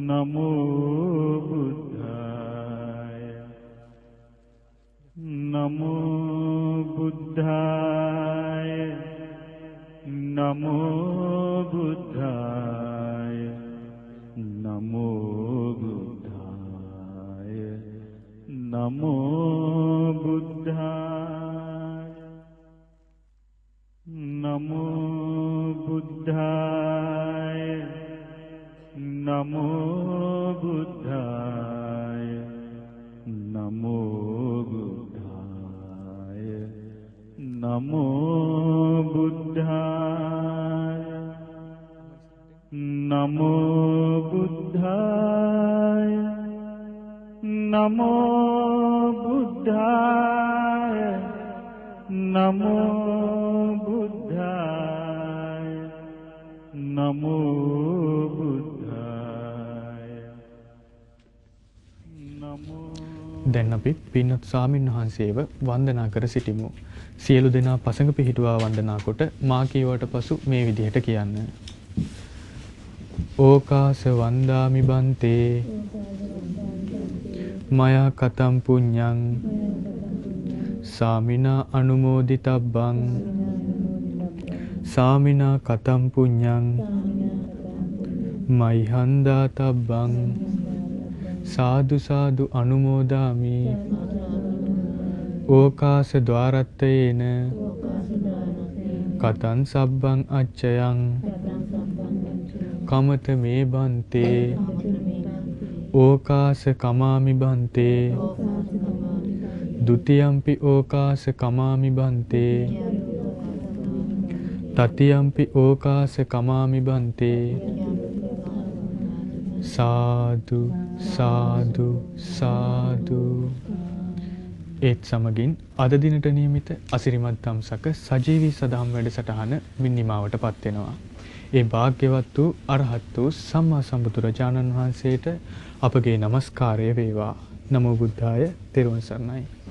නමෝ නමෝ බුද්ධාය නමෝ බුද්ධාය නමෝ බුද්ධාය නමෝ බුද්ධාය නමෝ බුද්ධාය නමෝ බුද්ධාය නමෝ බුද්ධාය නමෝ බුද්ධාය නමෝ බුද්ධාය නමෝ බුද්ධාය නමෝ බුද්ධාය නමෝ බුද්ධාය දැන් අපි පින්වත් ස්වාමීන් වහන්සේව වන්දනා කර සිටිමු. සියලු දෙනා පසඟ පිහිටුවා වන්දනා කොට මා කීවට පසු මේ විදිහට කියන්න. ඕකාස වන්දාමි බන්තේ මයා කතම් පුඤ්ඤං සාමිනා අනුමෝදිතබ්බං සාමිනා කතම් පුඤ්ඤං මයිහන්දාතබ්බං සාදු සාදු අනුමෝදාමි. ඕකාස ద్వාරත්තයේන කතං සබ්බං අච්චයං කමත මේ බන්තේ ඕකාස කමාමි බන්තේ ဒုတိယံ පි ඕකාස කමාමි බන්තේ තතියං ပි ඕකාස කමාමි බන්තේ. සාදු සාදු සාදු. ඒත් සමගින් අද දිනට නියමිත අසිරිමත් දම්සක සජීවී සදහම් වැඩසටහන මිනිමාවට පත් වෙනවා. ඒ භාග්‍යවත් වූ අරහත් වූ සම්මා සම්බුදුරජාණන් වහන්සේට අපගේ নমස්කාරය වේවා. නමෝ බුද්ධාය. තෙරුවන් සරණයි.